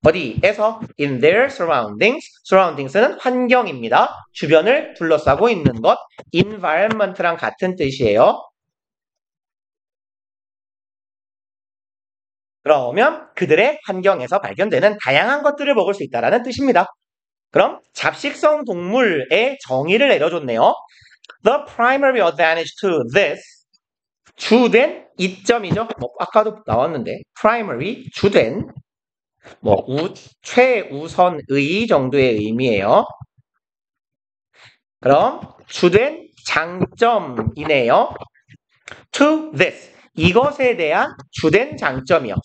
어디에서? in their surroundings. surroundings는 환경입니다. 주변을 둘러싸고 있는 것. environment랑 같은 뜻이에요. 그러면 그들의 환경에서 발견되는 다양한 것들을 먹을 수 있다는 뜻입니다. 그럼 잡식성 동물의 정의를 내려줬네요. The primary advantage to this. 주된 이점이죠. 아까도 나왔는데 primary, 주된 최우선의 정도의 의미예요. 그럼 주된 장점이네요. To this. 이것에 대한 주된 장점이요.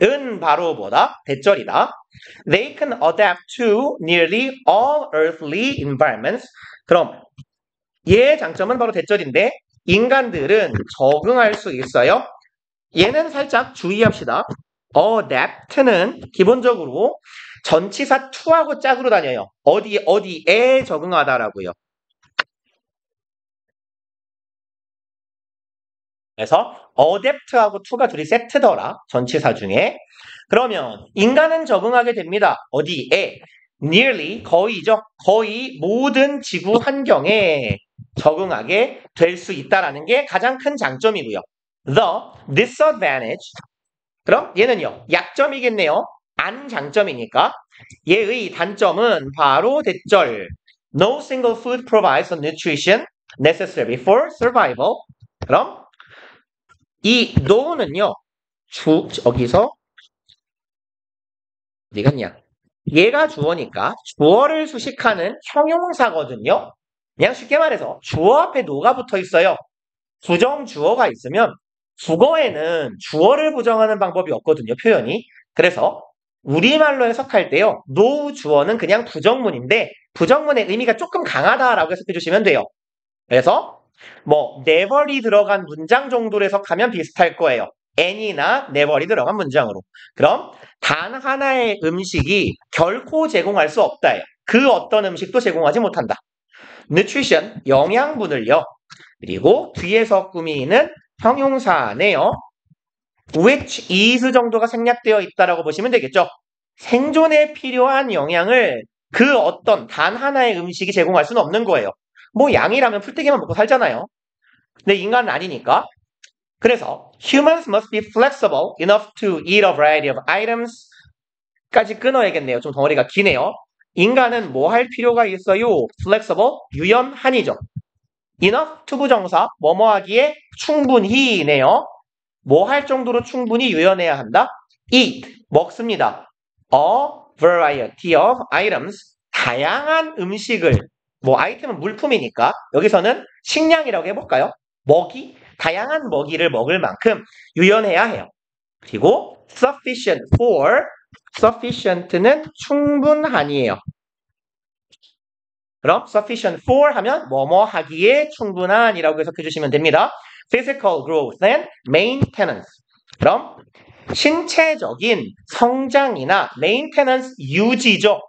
은 바로 뭐다? 대절이다. They can adapt to nearly all earthly environments. 그럼 얘의 장점은 바로 대절인데 인간들은 적응할 수 있어요. 얘는 살짝 주의합시다. adapt는 기본적으로 전치사 to하고 짝으로 다녀요. 어디에 적응하다라고요. 그래서 adapt하고 to가 둘이 세트더라. 전치사 중에. 그러면 인간은 적응하게 됩니다. 어디에? nearly, 거의죠. 거의 모든 지구 환경에 적응하게 될 수 있다는 게 가장 큰 장점이고요. The disadvantage. 그럼 얘는요. 약점이겠네요. 안 장점이니까. 얘의 단점은 바로 대절. No single food provides the nutrition necessary for survival. 그럼 이 no는요. 여기서 어디 갔냐? 얘가 주어니까 주어를 수식하는 형용사거든요. 그냥 쉽게 말해서 주어 앞에 no가 붙어 있어요. 부정 주어가 있으면 국어에는 주어를 부정하는 방법이 없거든요. 표현이. 그래서 우리말로 해석할 때요. no 주어는 그냥 부정문인데 부정문의 의미가 조금 강하다라고 해석해 주시면 돼요. 그래서 never이 들어간 문장 정도로 해석하면 비슷할 거예요. any나 never이 들어간 문장으로. 그럼 단 하나의 음식이 결코 제공할 수 없다예요. 그 어떤 음식도 제공하지 못한다. nutrition, 영양분을요. 그리고 뒤에서 꾸미는 형용사네요. which is 정도가 생략되어 있다라고 보시면 되겠죠. 생존에 필요한 영양을 그 어떤 단 하나의 음식이 제공할 수는 없는 거예요. 양이라면 풀떼기만 먹고 살잖아요. 근데 인간은 아니니까. 그래서 humans must be flexible enough to eat a variety of items 까지 끊어야겠네요. 좀 덩어리가 기네요. 인간은 뭐 할 필요가 있어요? flexible, 유연한이죠. enough, 투부정사, 뭐뭐 하기에 충분히네요. 뭐 할 정도로 충분히 유연해야 한다? eat, 먹습니다. A variety of items, 다양한 음식을, 뭐 아이템은 물품이니까 여기서는 식량이라고 해볼까요? 먹이, 다양한 먹이를 먹을 만큼 유연해야 해요. 그리고 sufficient for, sufficient는 충분한이에요. 그럼 sufficient for 하면 뭐뭐 하기에 충분한이라고 해석해 주시면 됩니다. physical growth and maintenance. 그럼 신체적인 성장이나 maintenance 유지죠.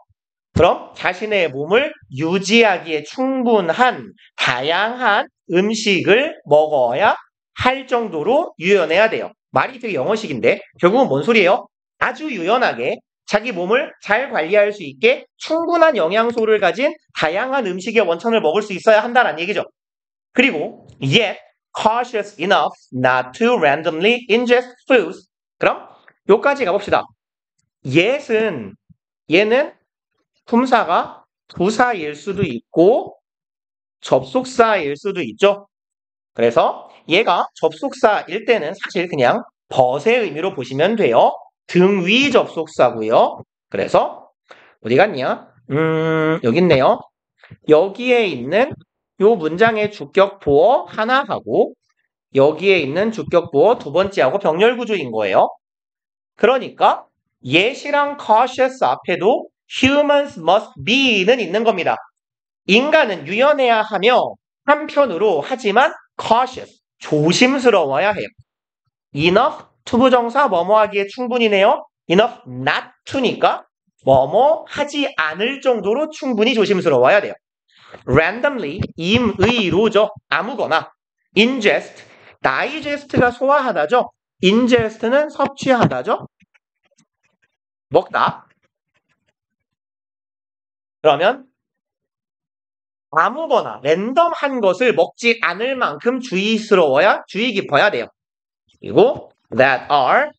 그럼 자신의 몸을 유지하기에 충분한 다양한 음식을 먹어야 할 정도로 유연해야 돼요. 말이 되게 영어식인데 결국은 뭔 소리예요? 아주 유연하게 자기 몸을 잘 관리할 수 있게 충분한 영양소를 가진 다양한 음식의 원천을 먹을 수 있어야 한다는 얘기죠. 그리고 yet cautious enough not to randomly ingest foods. 그럼 요까지 가봅시다. yet은 얘는 품사가 부사일 수도 있고 접속사일 수도 있죠. 그래서 얘가 접속사일 때는 사실 그냥 벗의 의미로 보시면 돼요. 등위 접속사고요. 그래서 어디 갔냐? 여기 있네요. 여기에 있는 요 문장의 주격 보어 하나하고 여기에 있는 주격 보어 두 번째하고 병렬 구조인 거예요. 그러니까 yet이랑 cautious 앞에도 humans must be는 있는 겁니다. 인간은 유연해야 하며 한편으로 하지만 cautious, 조심스러워야 해요. enough, 투부정사 뭐뭐 하기에 충분히네요. enough not to니까 뭐뭐 하지 않을 정도로 충분히 조심스러워야 돼요. randomly, 임의로죠. 아무거나. ingest, digest가 소화하다죠. ingest는 섭취하다죠. 먹다. 그러면 아무거나 랜덤한 것을 먹지 않을 만큼 주의스러워야 주의 깊어야 돼요. 그리고 that are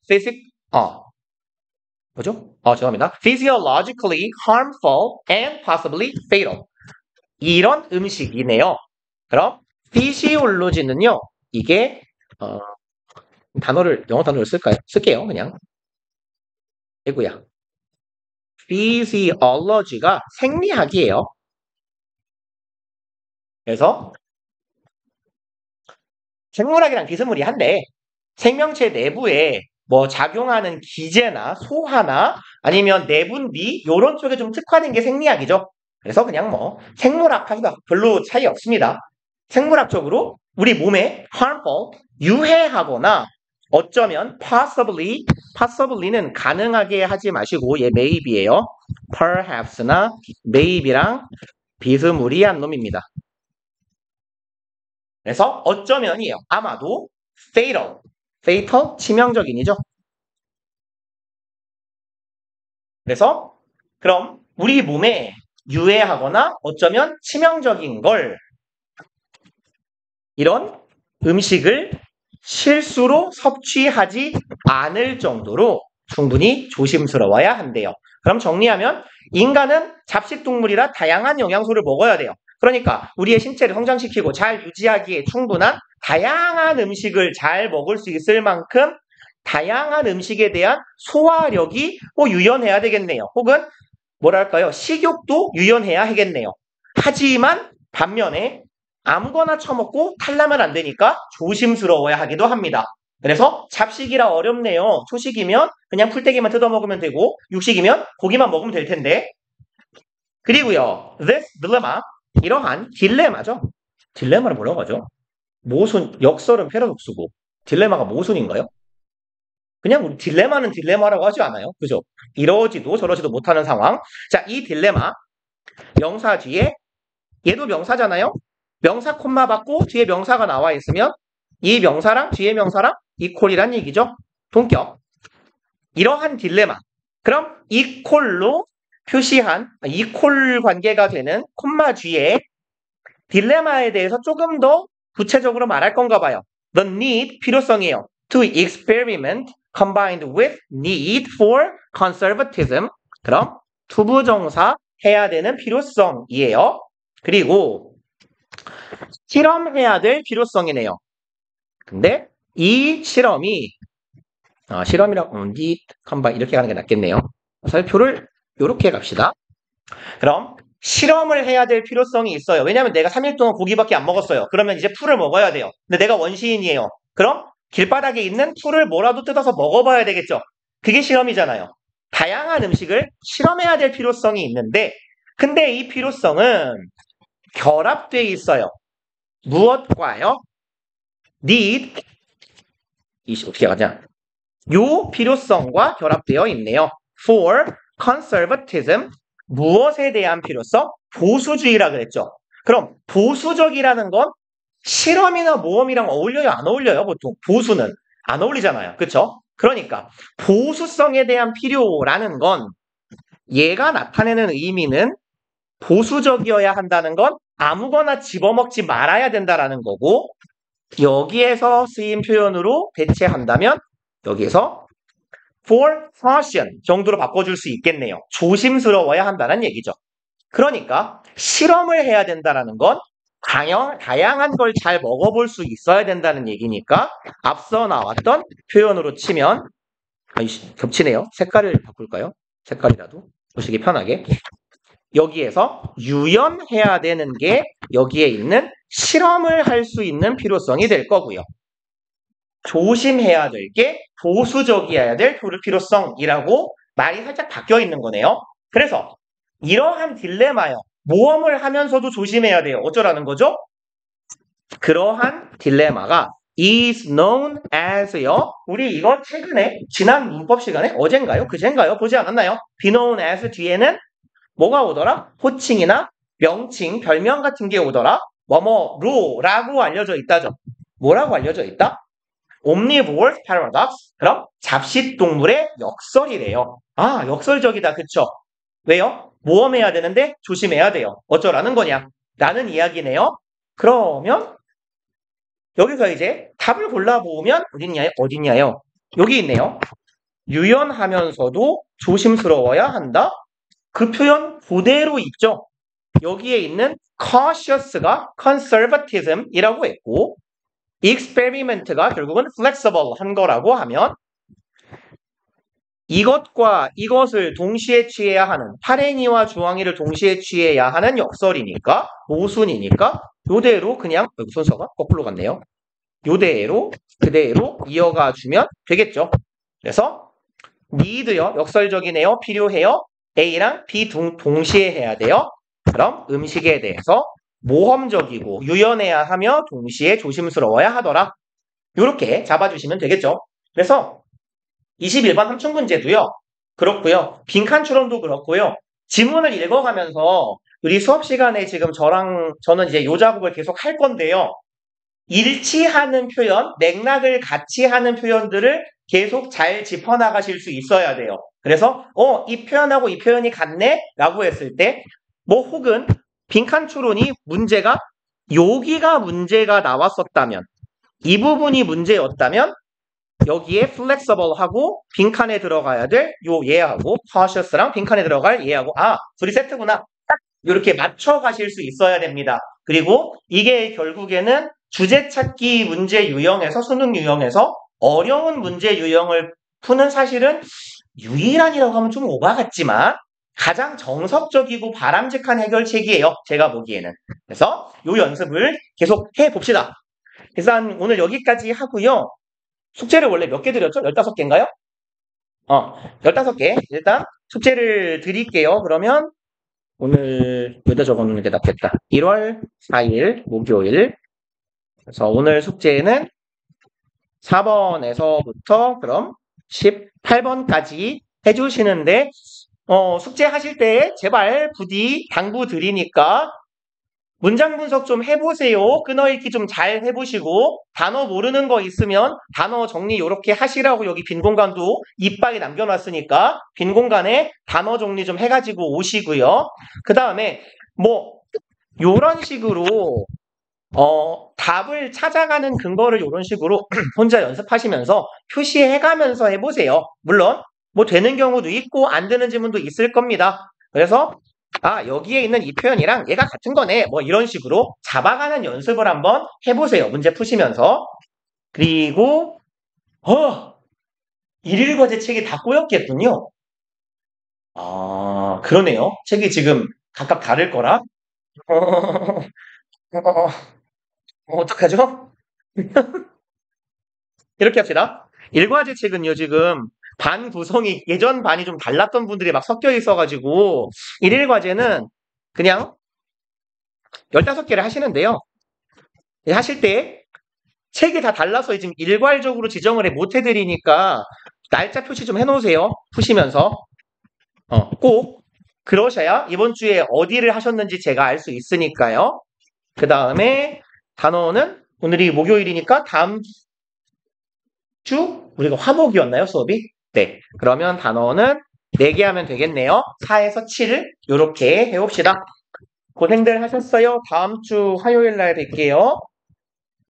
죄송합니다. physiologically harmful and possibly fatal. 이런 음식이네요. 그럼 physiology는요. 이게 영어 단어를 쓸게요. 그냥. 이구야. physiology가 생리학이에요. 그래서 생물학이랑 비스무리한데 생명체 내부에 뭐 작용하는 기제나 소화나 아니면 내분비 이런 쪽에 좀 특화된 게 생리학이죠. 그래서 그냥 뭐 생물학하고도 별로 차이 없습니다. 생물학적으로 우리 몸에 harmful, 유해하거나 어쩌면 possibly는 가능하게 하지 마시고 얘 maybe예요. perhaps나 maybe랑 비스무리한 놈입니다. 그래서 어쩌면이에요. 아마도 fatal, 치명적인이죠. 그래서 그럼 우리 몸에 유해하거나 어쩌면 치명적인 걸 이런 음식을 실수로 섭취하지 않을 정도로 충분히 조심스러워야 한대요. 그럼 정리하면 인간은 잡식동물이라 다양한 영양소를 먹어야 돼요. 그러니까 우리의 신체를 성장시키고 잘 유지하기에 충분한 다양한 음식을 잘 먹을 수 있을 만큼 다양한 음식에 대한 소화력이 유연해야 되겠네요. 혹은 뭐랄까요? 식욕도 유연해야 하겠네요. 하지만 반면에 아무거나 처먹고 탈나면 안 되니까 조심스러워야 하기도 합니다. 그래서 잡식이라 어렵네요. 초식이면 그냥 풀떼기만 뜯어 먹으면 되고 육식이면 고기만 먹으면 될 텐데. 그리고요. This dilemma, 이러한 딜레마죠. 딜레마를 뭐라고 하죠? 모순, 역설은 패러독스고 딜레마가 모순인가요? 그냥 우리 딜레마는 딜레마라고 하지 않아요. 그죠? 이러지도 저러지도 못하는 상황. 자, 이 딜레마 명사 뒤에 얘도 명사잖아요. 명사 콤마 받고 뒤에 명사가 나와 있으면 이 명사랑 뒤에 명사랑 이퀄이란 얘기죠. 동격. 이러한 딜레마. 그럼 이퀄로 표시한 이퀄 관계가 되는 콤마 뒤에 딜레마에 대해서 조금 더 구체적으로 말할 건가 봐요. The need, 필요성이에요. To experiment combined with need for conservatism. 그럼 투부정사 실험해야 되는 필요성이에요. 그리고 실험해야 될 필요성이네요. 근데 이 실험이 실험이라고 need 컴바인 이렇게 가는 게 낫겠네요. 설표를 이렇게 갑시다. 그럼 실험을 해야 될 필요성이 있어요. 왜냐하면 내가 3일 동안 고기밖에 안 먹었어요. 그러면 이제 풀을 먹어야 돼요. 근데 내가 원시인이에요. 그럼 길바닥에 있는 풀을 뭐라도 뜯어서 먹어봐야 되겠죠. 그게 실험이잖아요. 다양한 음식을 실험해야 될 필요성이 있는데 근데 이 필요성은 결합돼 있어요. 무엇과요? need 어떻게 가냐? 요 필요성과 결합되어 있네요. For conservatism 무엇에 대한 필요성? 보수주의라 그랬죠. 그럼 보수적이라는 건 실험이나 모험이랑 어울려요? 안 어울려요? 보통 보수는 안 어울리잖아요. 그렇죠? 그러니까 보수성에 대한 필요라는 건 얘가 나타내는 의미는 보수적이어야 한다는 건 아무거나 집어먹지 말아야 된다라는 거고 여기에서 쓰인 표현으로 대체한다면 여기에서 for caution 정도로 바꿔줄 수 있겠네요. 조심스러워야 한다는 얘기죠. 그러니까 실험을 해야 된다는 건 다양한 걸 잘 먹어볼 수 있어야 된다는 얘기니까 앞서 나왔던 표현으로 치면 겹치네요. 색깔을 바꿀까요? 색깔이라도 보시기 편하게. 여기에서 유연해야 되는 게 여기에 있는 실험을 할 수 있는 필요성이 될 거고요. 조심해야 될 게 보수적이어야 될 필요성이라고 말이 살짝 바뀌어 있는 거네요. 그래서 이러한 딜레마요. 모험을 하면서도 조심해야 돼요. 어쩌라는 거죠? 그러한 딜레마가 is known as요. 우리 이거 최근에 지난 문법 시간에 어젠가요? 그젠가요? 보지 않았나요? be known as 뒤에는 뭐가 오더라? 호칭이나 명칭, 별명 같은 게 오더라? 뭐뭐로라고 알려져 있다죠. 뭐라고 알려져 있다? Omnivore's paradox. 그럼 잡식동물의 역설이래요. 아, 역설적이다. 그쵸? 왜요? 모험해야 되는데 조심해야 돼요. 어쩌라는 거냐? 라는 이야기네요. 그러면 여기서 이제 답을 골라보면 어딨냐요? 여기 있네요. 유연하면서도 조심스러워야 한다. 그 표현 그대로 있죠. 여기에 있는 cautious가 conservatism이라고 했고 experiment가 결국은 flexible 한 거라고 하면 이것과 이것을 동시에 취해야 하는 파랭이와 주황이를 동시에 취해야 하는 역설이니까 모순이니까 요대로 그냥 순서가 거꾸로 갔네요. 요대로 그대로 이어가 주면 되겠죠. 그래서 need요. 역설적이네요. 필요해요. A랑 B 동시에 해야 돼요. 그럼 음식에 대해서 모험적이고 유연해야 하며 동시에 조심스러워야 하더라. 이렇게 잡아주시면 되겠죠. 그래서 21번 함축문제도요. 그렇고요. 빈칸 추론도 그렇고요. 지문을 읽어가면서 우리 수업 시간에 지금 저는 이제 요 작업을 계속 할 건데요. 일치하는 표현, 맥락을 같이 하는 표현들을 계속 잘 짚어나가실 수 있어야 돼요. 그래서 이 표현하고 이 표현이 같네? 라고 했을 때 혹은 빈칸 추론이 문제가 여기가 문제가 나왔었다면 이 부분이 문제였다면 여기에 flexible하고 빈칸에 들어가야 될 요 얘하고 cautious랑 빈칸에 들어갈 얘하고 둘이 세트구나. 딱 이렇게 맞춰 가실 수 있어야 됩니다. 그리고 이게 결국에는 주제 찾기 문제 유형에서 수능 유형에서 어려운 문제 유형을 푸는 사실은 유일한이라고 하면 좀 오바 같지만 가장 정석적이고 바람직한 해결책이에요. 제가 보기에는. 그래서 요 연습을 계속 해봅시다. 일단 오늘 여기까지 하고요. 숙제를 원래 몇 개 드렸죠? 15개인가요? 15개. 일단 숙제를 드릴게요. 그러면 오늘 여기다 적어놓는 게 낫겠다. 1월 4일 목요일. 그래서 오늘 숙제는 4번에서부터 그럼 18번까지 해주시는데 숙제하실 때 제발 부디 당부 드리니까 문장 분석 좀 해보세요. 끊어읽기 좀 잘 해보시고 단어 모르는 거 있으면 단어 정리 이렇게 하시라고 여기 빈 공간도 이빠이 남겨놨으니까 빈 공간에 단어 정리 좀 해가지고 오시고요. 그 다음에 요런 식으로 답을 찾아가는 근거를 이런 식으로 혼자 연습하시면서 표시해가면서 해보세요. 물론 되는 경우도 있고 안 되는 지문도 있을 겁니다. 그래서 아, 여기에 있는 이 표현이랑 얘가 같은 거네. 뭐 이런 식으로 잡아가는 연습을 한번 해보세요. 문제 푸시면서. 그리고, 일일 과제 책이 다 꼬였겠군요. 아, 그러네요. 책이 지금 각각 다를 거라. 어떡하죠? 이렇게 합시다. 일과제 책은요, 지금 반 구성이 예전 반이 좀 달랐던 분들이 막 섞여 있어가지고, 일일 과제는 그냥 15개를 하시는데요. 하실 때 책이 다 달라서 지금 일괄적으로 지정을 못 해드리니까 날짜 표시 좀 해놓으세요. 푸시면서. 꼭 그러셔야 이번 주에 어디를 하셨는지 제가 알 수 있으니까요. 그 다음에 단어는 오늘이 목요일이니까 다음 주 우리가 화목이었나요, 수업이? 네. 그러면 단어는 4개 하면 되겠네요. 4에서 7을 이렇게 해봅시다. 고생들 하셨어요. 다음 주 화요일 날 뵐게요.